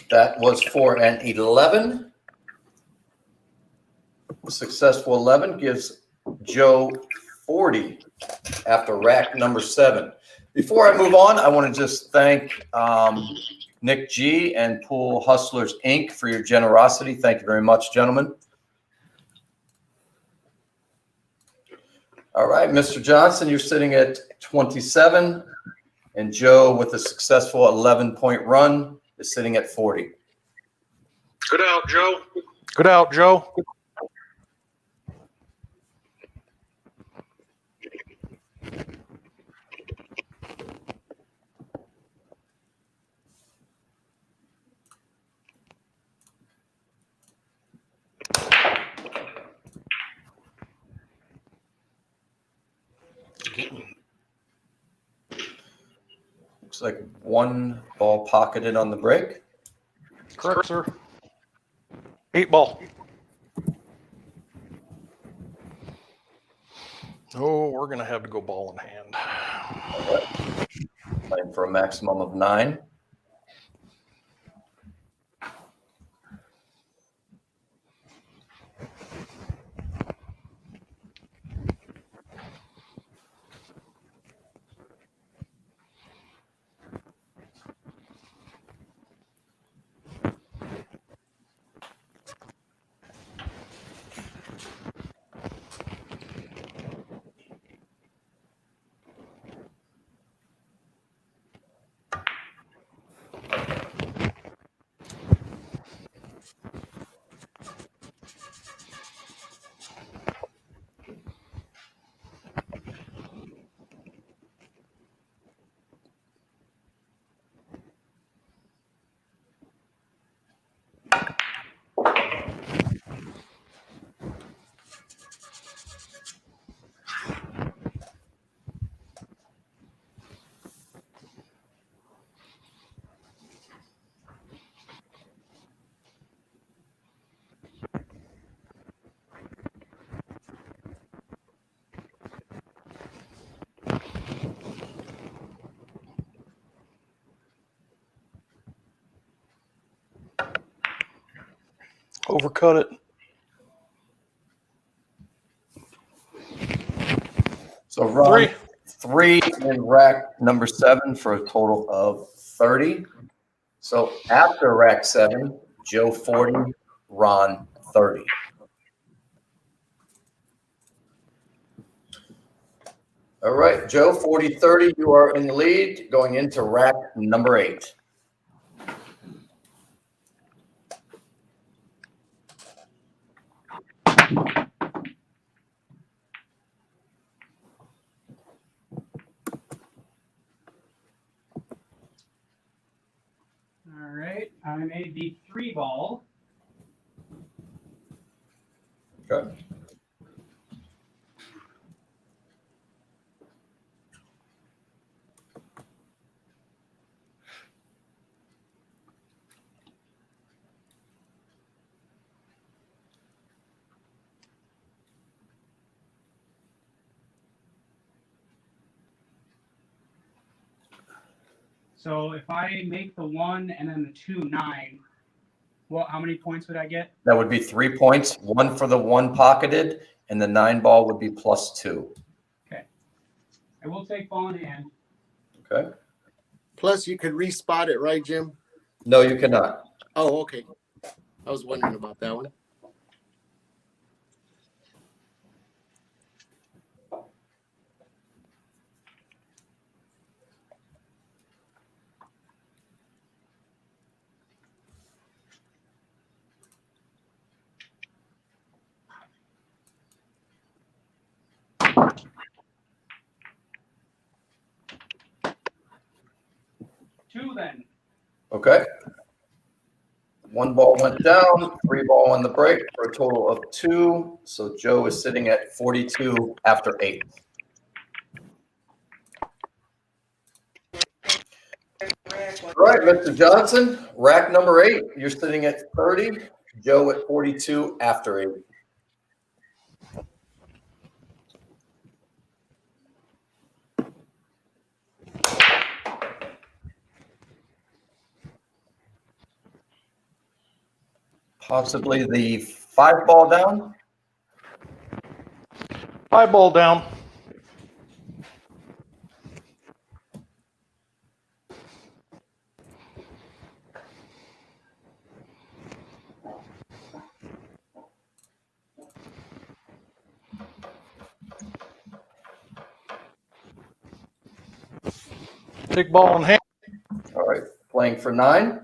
That was for an 11. Successful 11 gives Joe 40 after rack number 7. Before I move on, I want to just thank Nick G and Pool Hustlers Inc. for your generosity. Thank you very much, gentlemen. All right, Mr. Johnson, you're sitting at 27, and Joe, with a successful 11-point run, is sitting at 40. Good out, Joe. Good out, Joe. Looks like 1 ball pocketed on the break. Correct, sir. 8 ball. Oh, we're going to have to go ball in hand. Playing for a maximum of 9. overcut it. So Ron, 3 in rack number 7 for a total of 30. So after rack 7, Joe 40, Ron 30. All right, Joe, 40-30, you are in the lead going into rack number 8. All right, I made the 3-ball. Okay. So if I make the 1 and then the 2, 9, well, how many points would I get? That would be 3 points, 1 for the 1 pocketed, and the 9 ball would be +2. Okay. I will take ball in hand. Okay. Plus, you could respot it, right, Jim? No, you cannot. Oh, okay. I was wondering about that one. Two then. Okay. 1 ball went down, 3 ball on the break for a total of 2. So Joe is sitting at 42 after 8. All right, Mr. Johnson, rack number 8, you're sitting at 30. Joe at 42 after 8. Possibly the 5 ball down. 5 ball down. Big ball in hand. All right, playing for 9.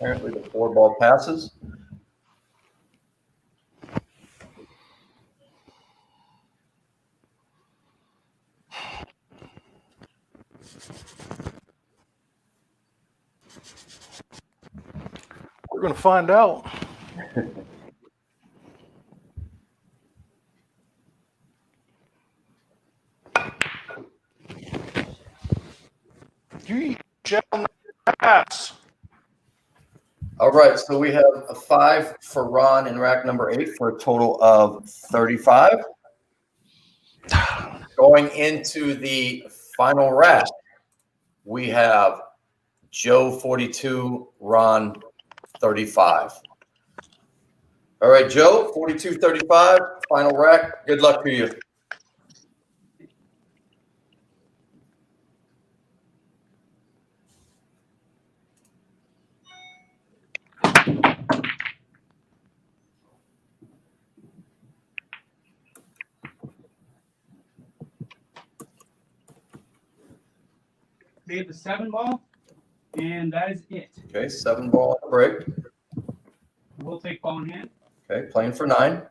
Apparently the 4 ball passes. We're going to find out. You shall not pass. All right, so we have a 5 for Ron in rack number 8 for a total of 35. going into the final rack, we have Joe 42, Ron 35. All right, Joe, 42-35, final rack. Good luck to you. Made the 7 ball, and that is it. Okay, 7 ball break. We'll take ball in hand. Okay, playing for 9.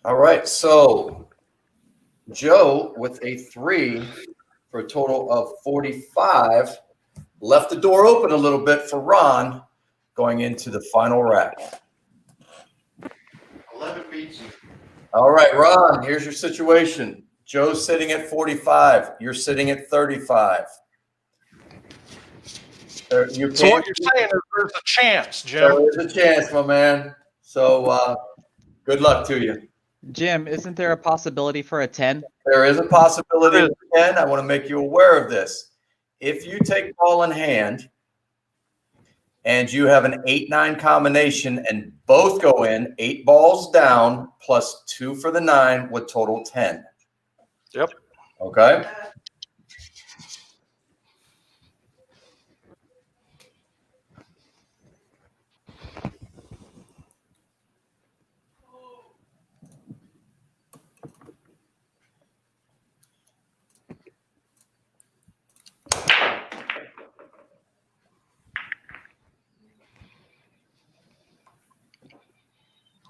All right, so Joe with a 3 for a total of 45 left the door open a little bit for Ron going into the final rack. 11 beats you. All right, Ron, here's your situation. Joe's sitting at 45. You're sitting at 35. So what you're saying is there's a chance, Jim. So there's a chance, my man. So good luck to you. Jim, isn't there a possibility for a 10? There is a possibility, again, I want to make you aware of this. If you take ball in hand and you have an 8-9 combination and both go in, 8 balls down plus 2 for the 9 would total 10. Yep. Okay?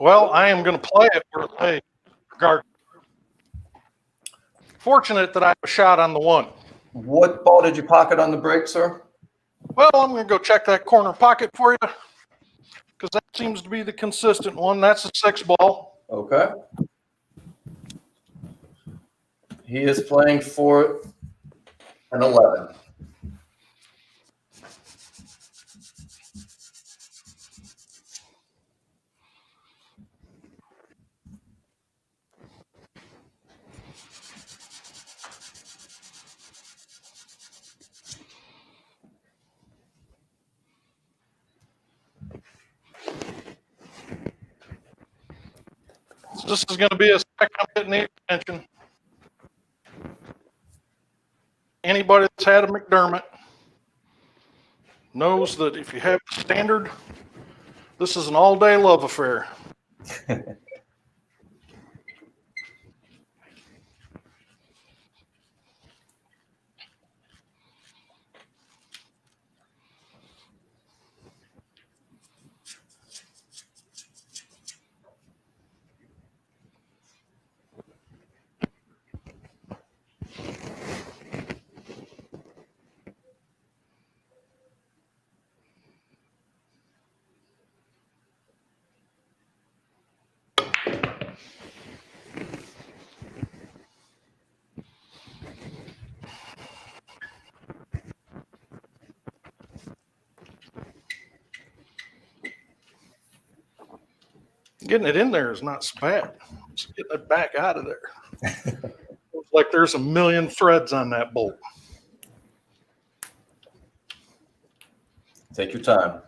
Well, I am going to play it for a regard. Fortunate that I have a shot on the 1. What ball did you pocket on the break, sir? Well, I'm going to go check that corner pocket for you because that seems to be the consistent one. That's a 6 ball. Okay. He is playing for an 11. So this is going to be a second I'm getting the attention. Anybody that's had a McDermott knows that if you have the standard, this is an all-day love affair. Getting it in there is not so bad. It's getting it back out of there. Looks like there's a million threads on that bolt. Take your time.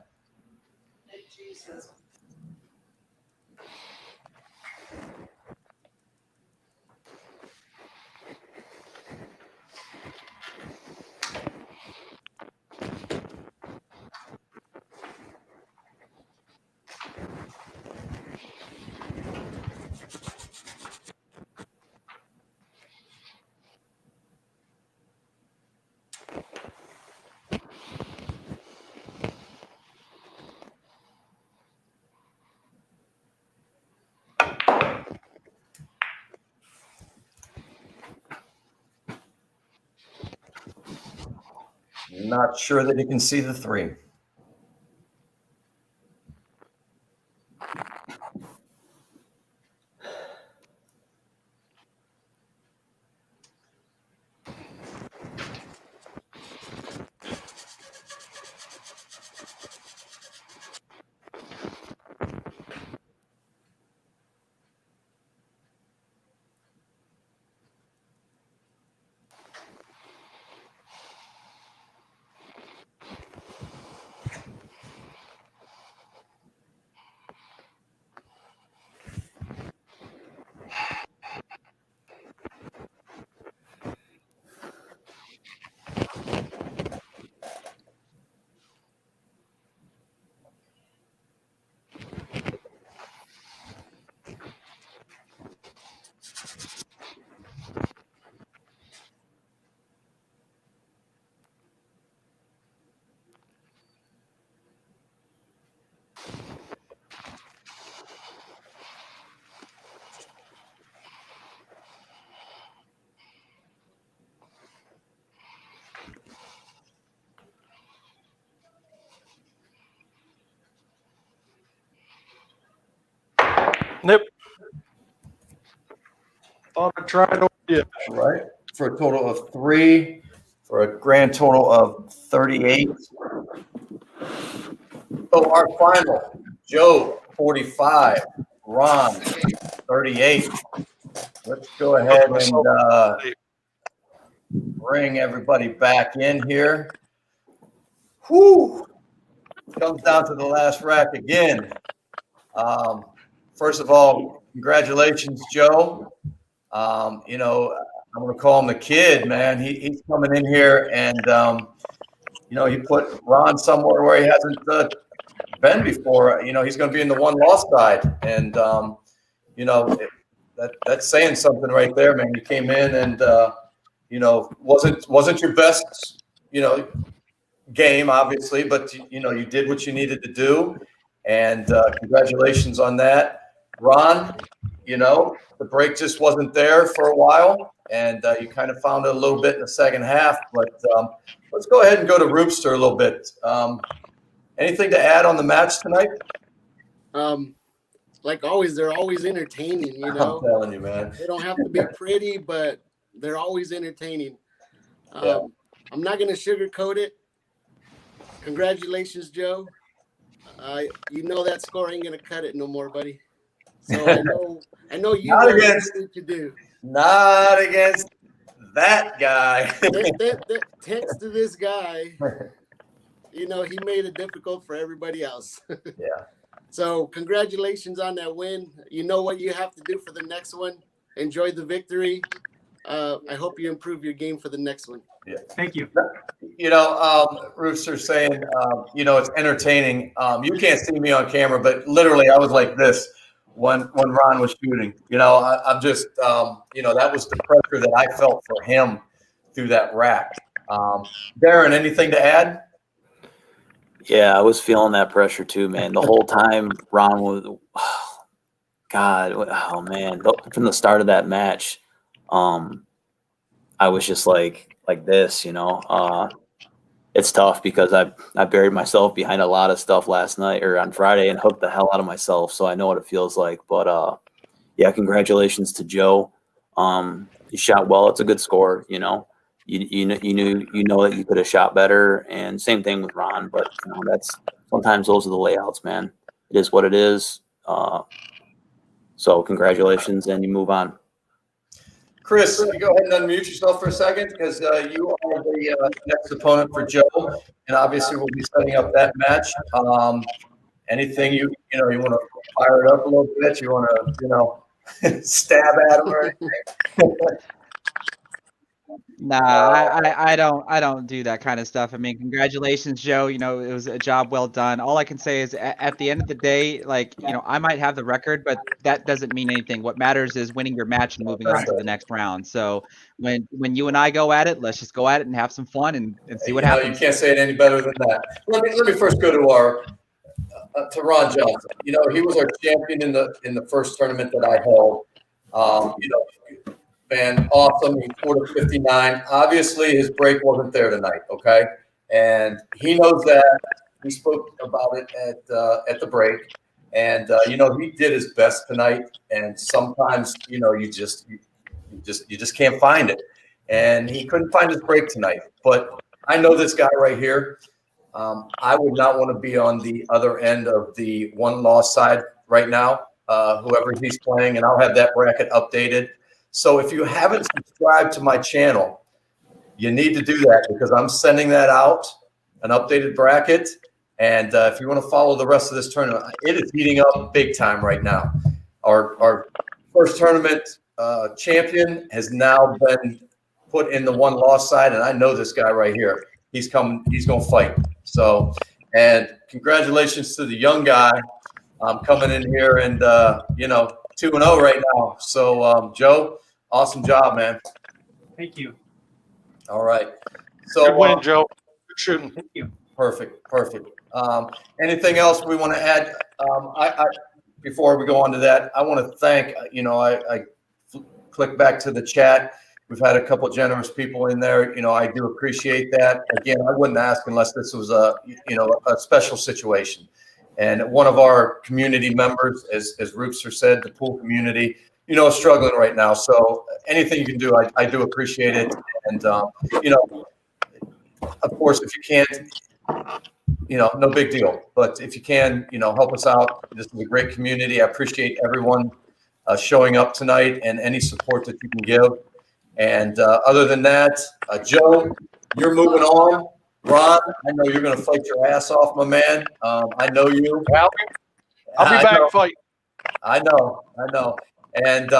Not sure that he can see the 3. Nip. Thought I tried over the edge. Right. For a total of 3, for a grand total of 38. So our final, Joe, 45, Ron, 38. Let's go ahead and bring everybody back in here. Whew. Comes down to the last rack again. First of all, congratulations, Joe. You know, I'm going to call him the kid, man. He's coming in here and, you know, he put Ron somewhere where he hasn't been before. You know, he's going to be in the one-loss side. And, you know, that's saying something right there, man. You came in and, you know, wasn't your best, you know, game, obviously, but, you know, you did what you needed to do. And congratulations on that. Ron, you know, the break just wasn't there for a while, and you kind of found it a little bit in the second half. But let's go ahead and go to Roopster a little bit. Anything to add on the match tonight? Like always, they're always entertaining, you know. I'm telling you, man. They don't have to be pretty, but they're always entertaining. I'm not going to sugarcoat it. Congratulations, Joe. You know that score ain't going to cut it no more, buddy. So I know you Not know what against- you need to do. Not against that guy. Thanks to this guy, you know, he made it difficult for everybody else. Yeah. So congratulations on that win. You know what you have to do for the next one. Enjoy the victory. I hope you improve your game for the next one. Yeah. Thank you. You know, Rooster's saying, you know, it's entertaining. You can't see me on camera, but literally I was like this when Ron was shooting. You know, I'm just, you know, that was the pressure that I felt for him through that rack. Darren, anything to add? Yeah, I was feeling that pressure too, man. The whole time Ron was, God, oh man, from the start of that match, I was just like this, you know. It's tough because I buried myself behind a lot of stuff last night or on Friday and hooked the hell out of myself, so I know what it feels like. But yeah, congratulations to Joe. You shot well. It's a good score, you know. You know that you could have shot better, and same thing with Ron. But you know, that's sometimes those are the layouts, man. It is what it is. So congratulations, and you move on. Chris, you go ahead and unmute yourself for a second because you are the next opponent for Joe, and obviously we'll be setting up that match. Anything you want to fire it up a little bit? You want to, you know, stab at him or anything? Nah, I don't do that kind of stuff. I mean, congratulations, Joe. You know, it was a job well done. All I can say is at the end of the day, like, you know, I might have the record, but that doesn't mean anything. What matters is winning your match and moving on to the next round. So when you and I go at it, let's just go at it and have some fun and see what happens. You can't say it any better than that. Let me first go to our to Ron Johnson. You know, he was our champion in the first tournament that I held. You know, man, awesome. He scored a 59. Obviously, his break wasn't there tonight, okay? and he knows that. We spoke about it at the break, and you know, he did his best tonight. And sometimes, you know, you just can't find it, and he couldn't find his break tonight. But I know this guy right here. I would not want to be on the other end of the one loss side right now, whoever he's playing, and I'll have that bracket updated. So if you haven't subscribed to my channel, you need to do that, because I'm sending that out, an updated bracket. And if you want to follow the rest of this tournament, it is heating up big time right now. Our first tournament champion has now been put in the one loss side, and I know this guy right here. He's going to fight. So, and congratulations to the young guy coming in here and, you know, 2-0 right now. So, Joe, awesome job, man. Thank you. All right. So, Good win, Joe. Good shooting. Thank you. Perfect. Anything else we want to add? Before we go on to that, I want to thank, you know, I click back to the chat. We've had a couple of generous people in there. You know, I do appreciate that. Again, I wouldn't ask unless this was a special situation. And one of our community members, as Roopster said, the pool community, you know, is struggling right now. So anything you can do, I do appreciate it. And, you know, of course, if you can't, you know, no big deal. But if you can, you know, help us out. This is a great community. I appreciate everyone showing up tonight and any support that you can give. And other than that, Joe, you're moving on. Ron, I know you're going to fight your ass off, my man. I know you. I'll be back fighting. I know. And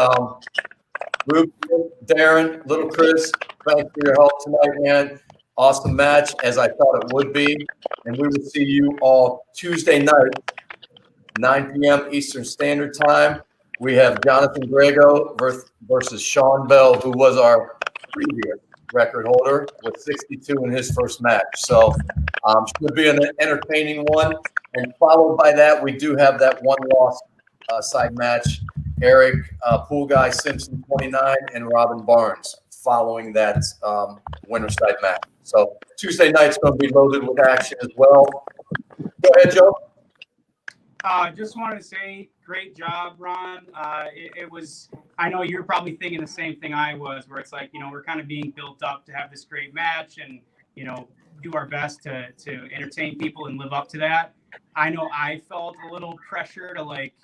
Ruben, Darren, Little Chris, thanks for your help tonight, man. Awesome match, as I thought it would be. And we will see you all Tuesday night, 9 p.m. Eastern Standard Time. We have Jonathan Grego versus Sean Bell, who was our previous record holder with 62 in his first match. So should be an entertaining one. And followed by that, we do have that one loss side match. Eric, Pool Guy Simpson 29, and Robin Barnes following that winner side match. So Tuesday night's going to be loaded with action as well. Go ahead, Joe. Just wanted to say, great job, Ron. It was, I know you're probably thinking the same thing I was, where it's like, you know, we're kind of being built up to have this great match and, you know, do our best to entertain people and live up to that. I know I felt a little pressure to like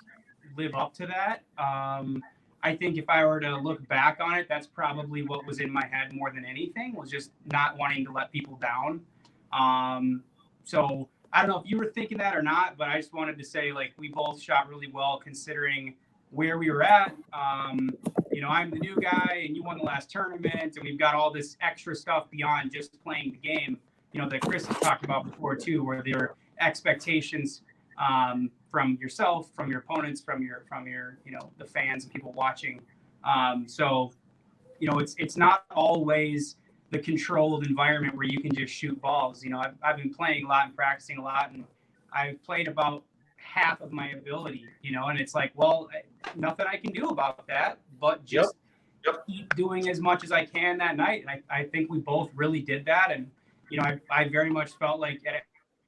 live up to that. I think if I were to look back on it, that's probably what was in my head more than anything, was just not wanting to let people down. So I don't know if you were thinking that or not, but I just wanted to say, like, we both shot really well considering where we were at. You know, I'm the new guy and you won the last tournament, and we've got all this extra stuff beyond just playing the game, you know, that Chris has talked about before too, where there are expectations from yourself, from your opponents, from your, you know, the fans and people watching. So, you know, it's not always the controlled environment where you can just shoot balls. You know, I've been playing a lot and practicing a lot, and I've played about half of my ability, you know, and it's like, well, nothing I can do about that, but just keep doing as much as I can that night. And I think we both really did that. And, you know, I very much felt like at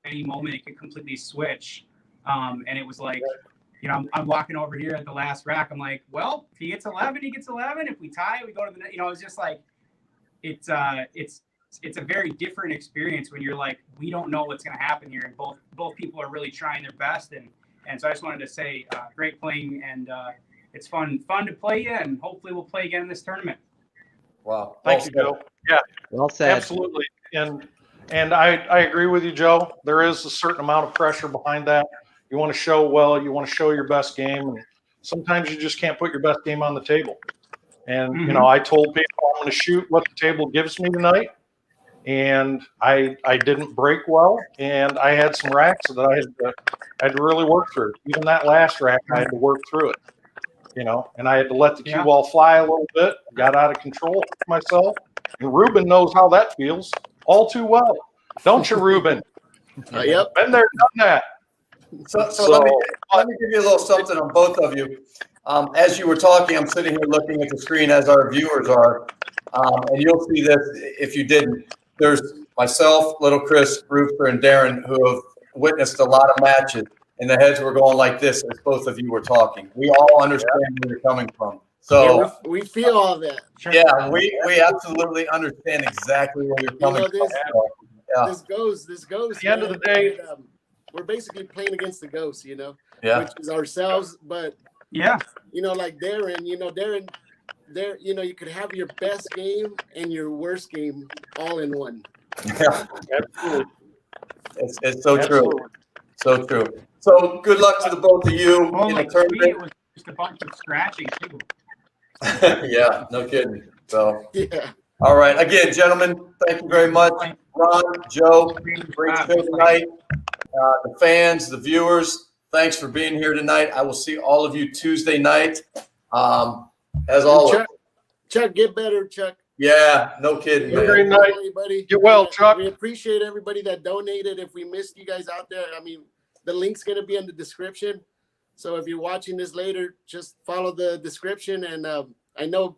any moment it could completely switch. And it was like, you know, I'm walking over here at the last rack. I'm like, well, if he gets 11, he gets 11. If we tie, we go to the net. You know, it's just like, it's a very different experience when you're like, we don't know what's going to happen here. And both people are really trying their best. And so I just wanted to say, great playing, and it's fun to play you, and hopefully we'll play again in this tournament. Wow. Thank you, Joe. Yeah, Well said. absolutely. And I agree with you, Joe. There is a certain amount of pressure behind that. You want to show well, you want to show your best game, and sometimes you just can't put your best game on the table. And, you know, I told people I'm going to shoot what the table gives me tonight, and I didn't break well, and I had some racks that I had to really work through. Even that last rack, I had to work through it, you know, and I had to let the cue ball fly a little bit, got out of control myself. And Ruben knows how that feels all too well. Don't you, Ruben? Yep. Been there, done that. So let me give you a little something on both of you. As you were talking, I'm sitting here looking at the screen as our viewers are, and you'll see this if you didn't. There's myself, Little Chris, Rooster, and Darren, who have witnessed a lot of matches, and the heads were going like this as both of you were talking. We all understand where you're coming from. So, Yeah, we feel all that. yeah, we absolutely understand exactly where you're coming from. So, yeah, This goes. At the end of the day, and, we're basically playing against the ghosts, yeah, which is ourselves. But Yeah. like Darren, there, you could have your best game and your worst game all in one. yeah. absolutely. It's so true. Absolutely. So true. So good luck to the both of you in Holy the sweet, tournament. it was just a bunch of scratching too. Yeah, no kidding. So, Yeah. all right. Again, gentlemen, thank you very much. Ron, Joe, great show tonight. The fans, the viewers, thanks for being here tonight. I will see all of you Tuesday night. As always. Chuck, get better, Chuck. Yeah, no kidding, Have a man. great night. Everybody. Get well, Chuck. We appreciate everybody that donated. If we missed you guys out there, the link's going to be in the description. So if you're watching this later, just follow the description. And I know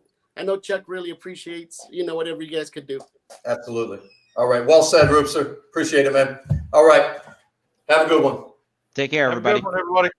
Chuck really appreciates, whatever you guys could do. Absolutely. All right. Well said, Roopster. Appreciate it, man. All right. Have a good one. Take care, Have a everybody. good one, everybody.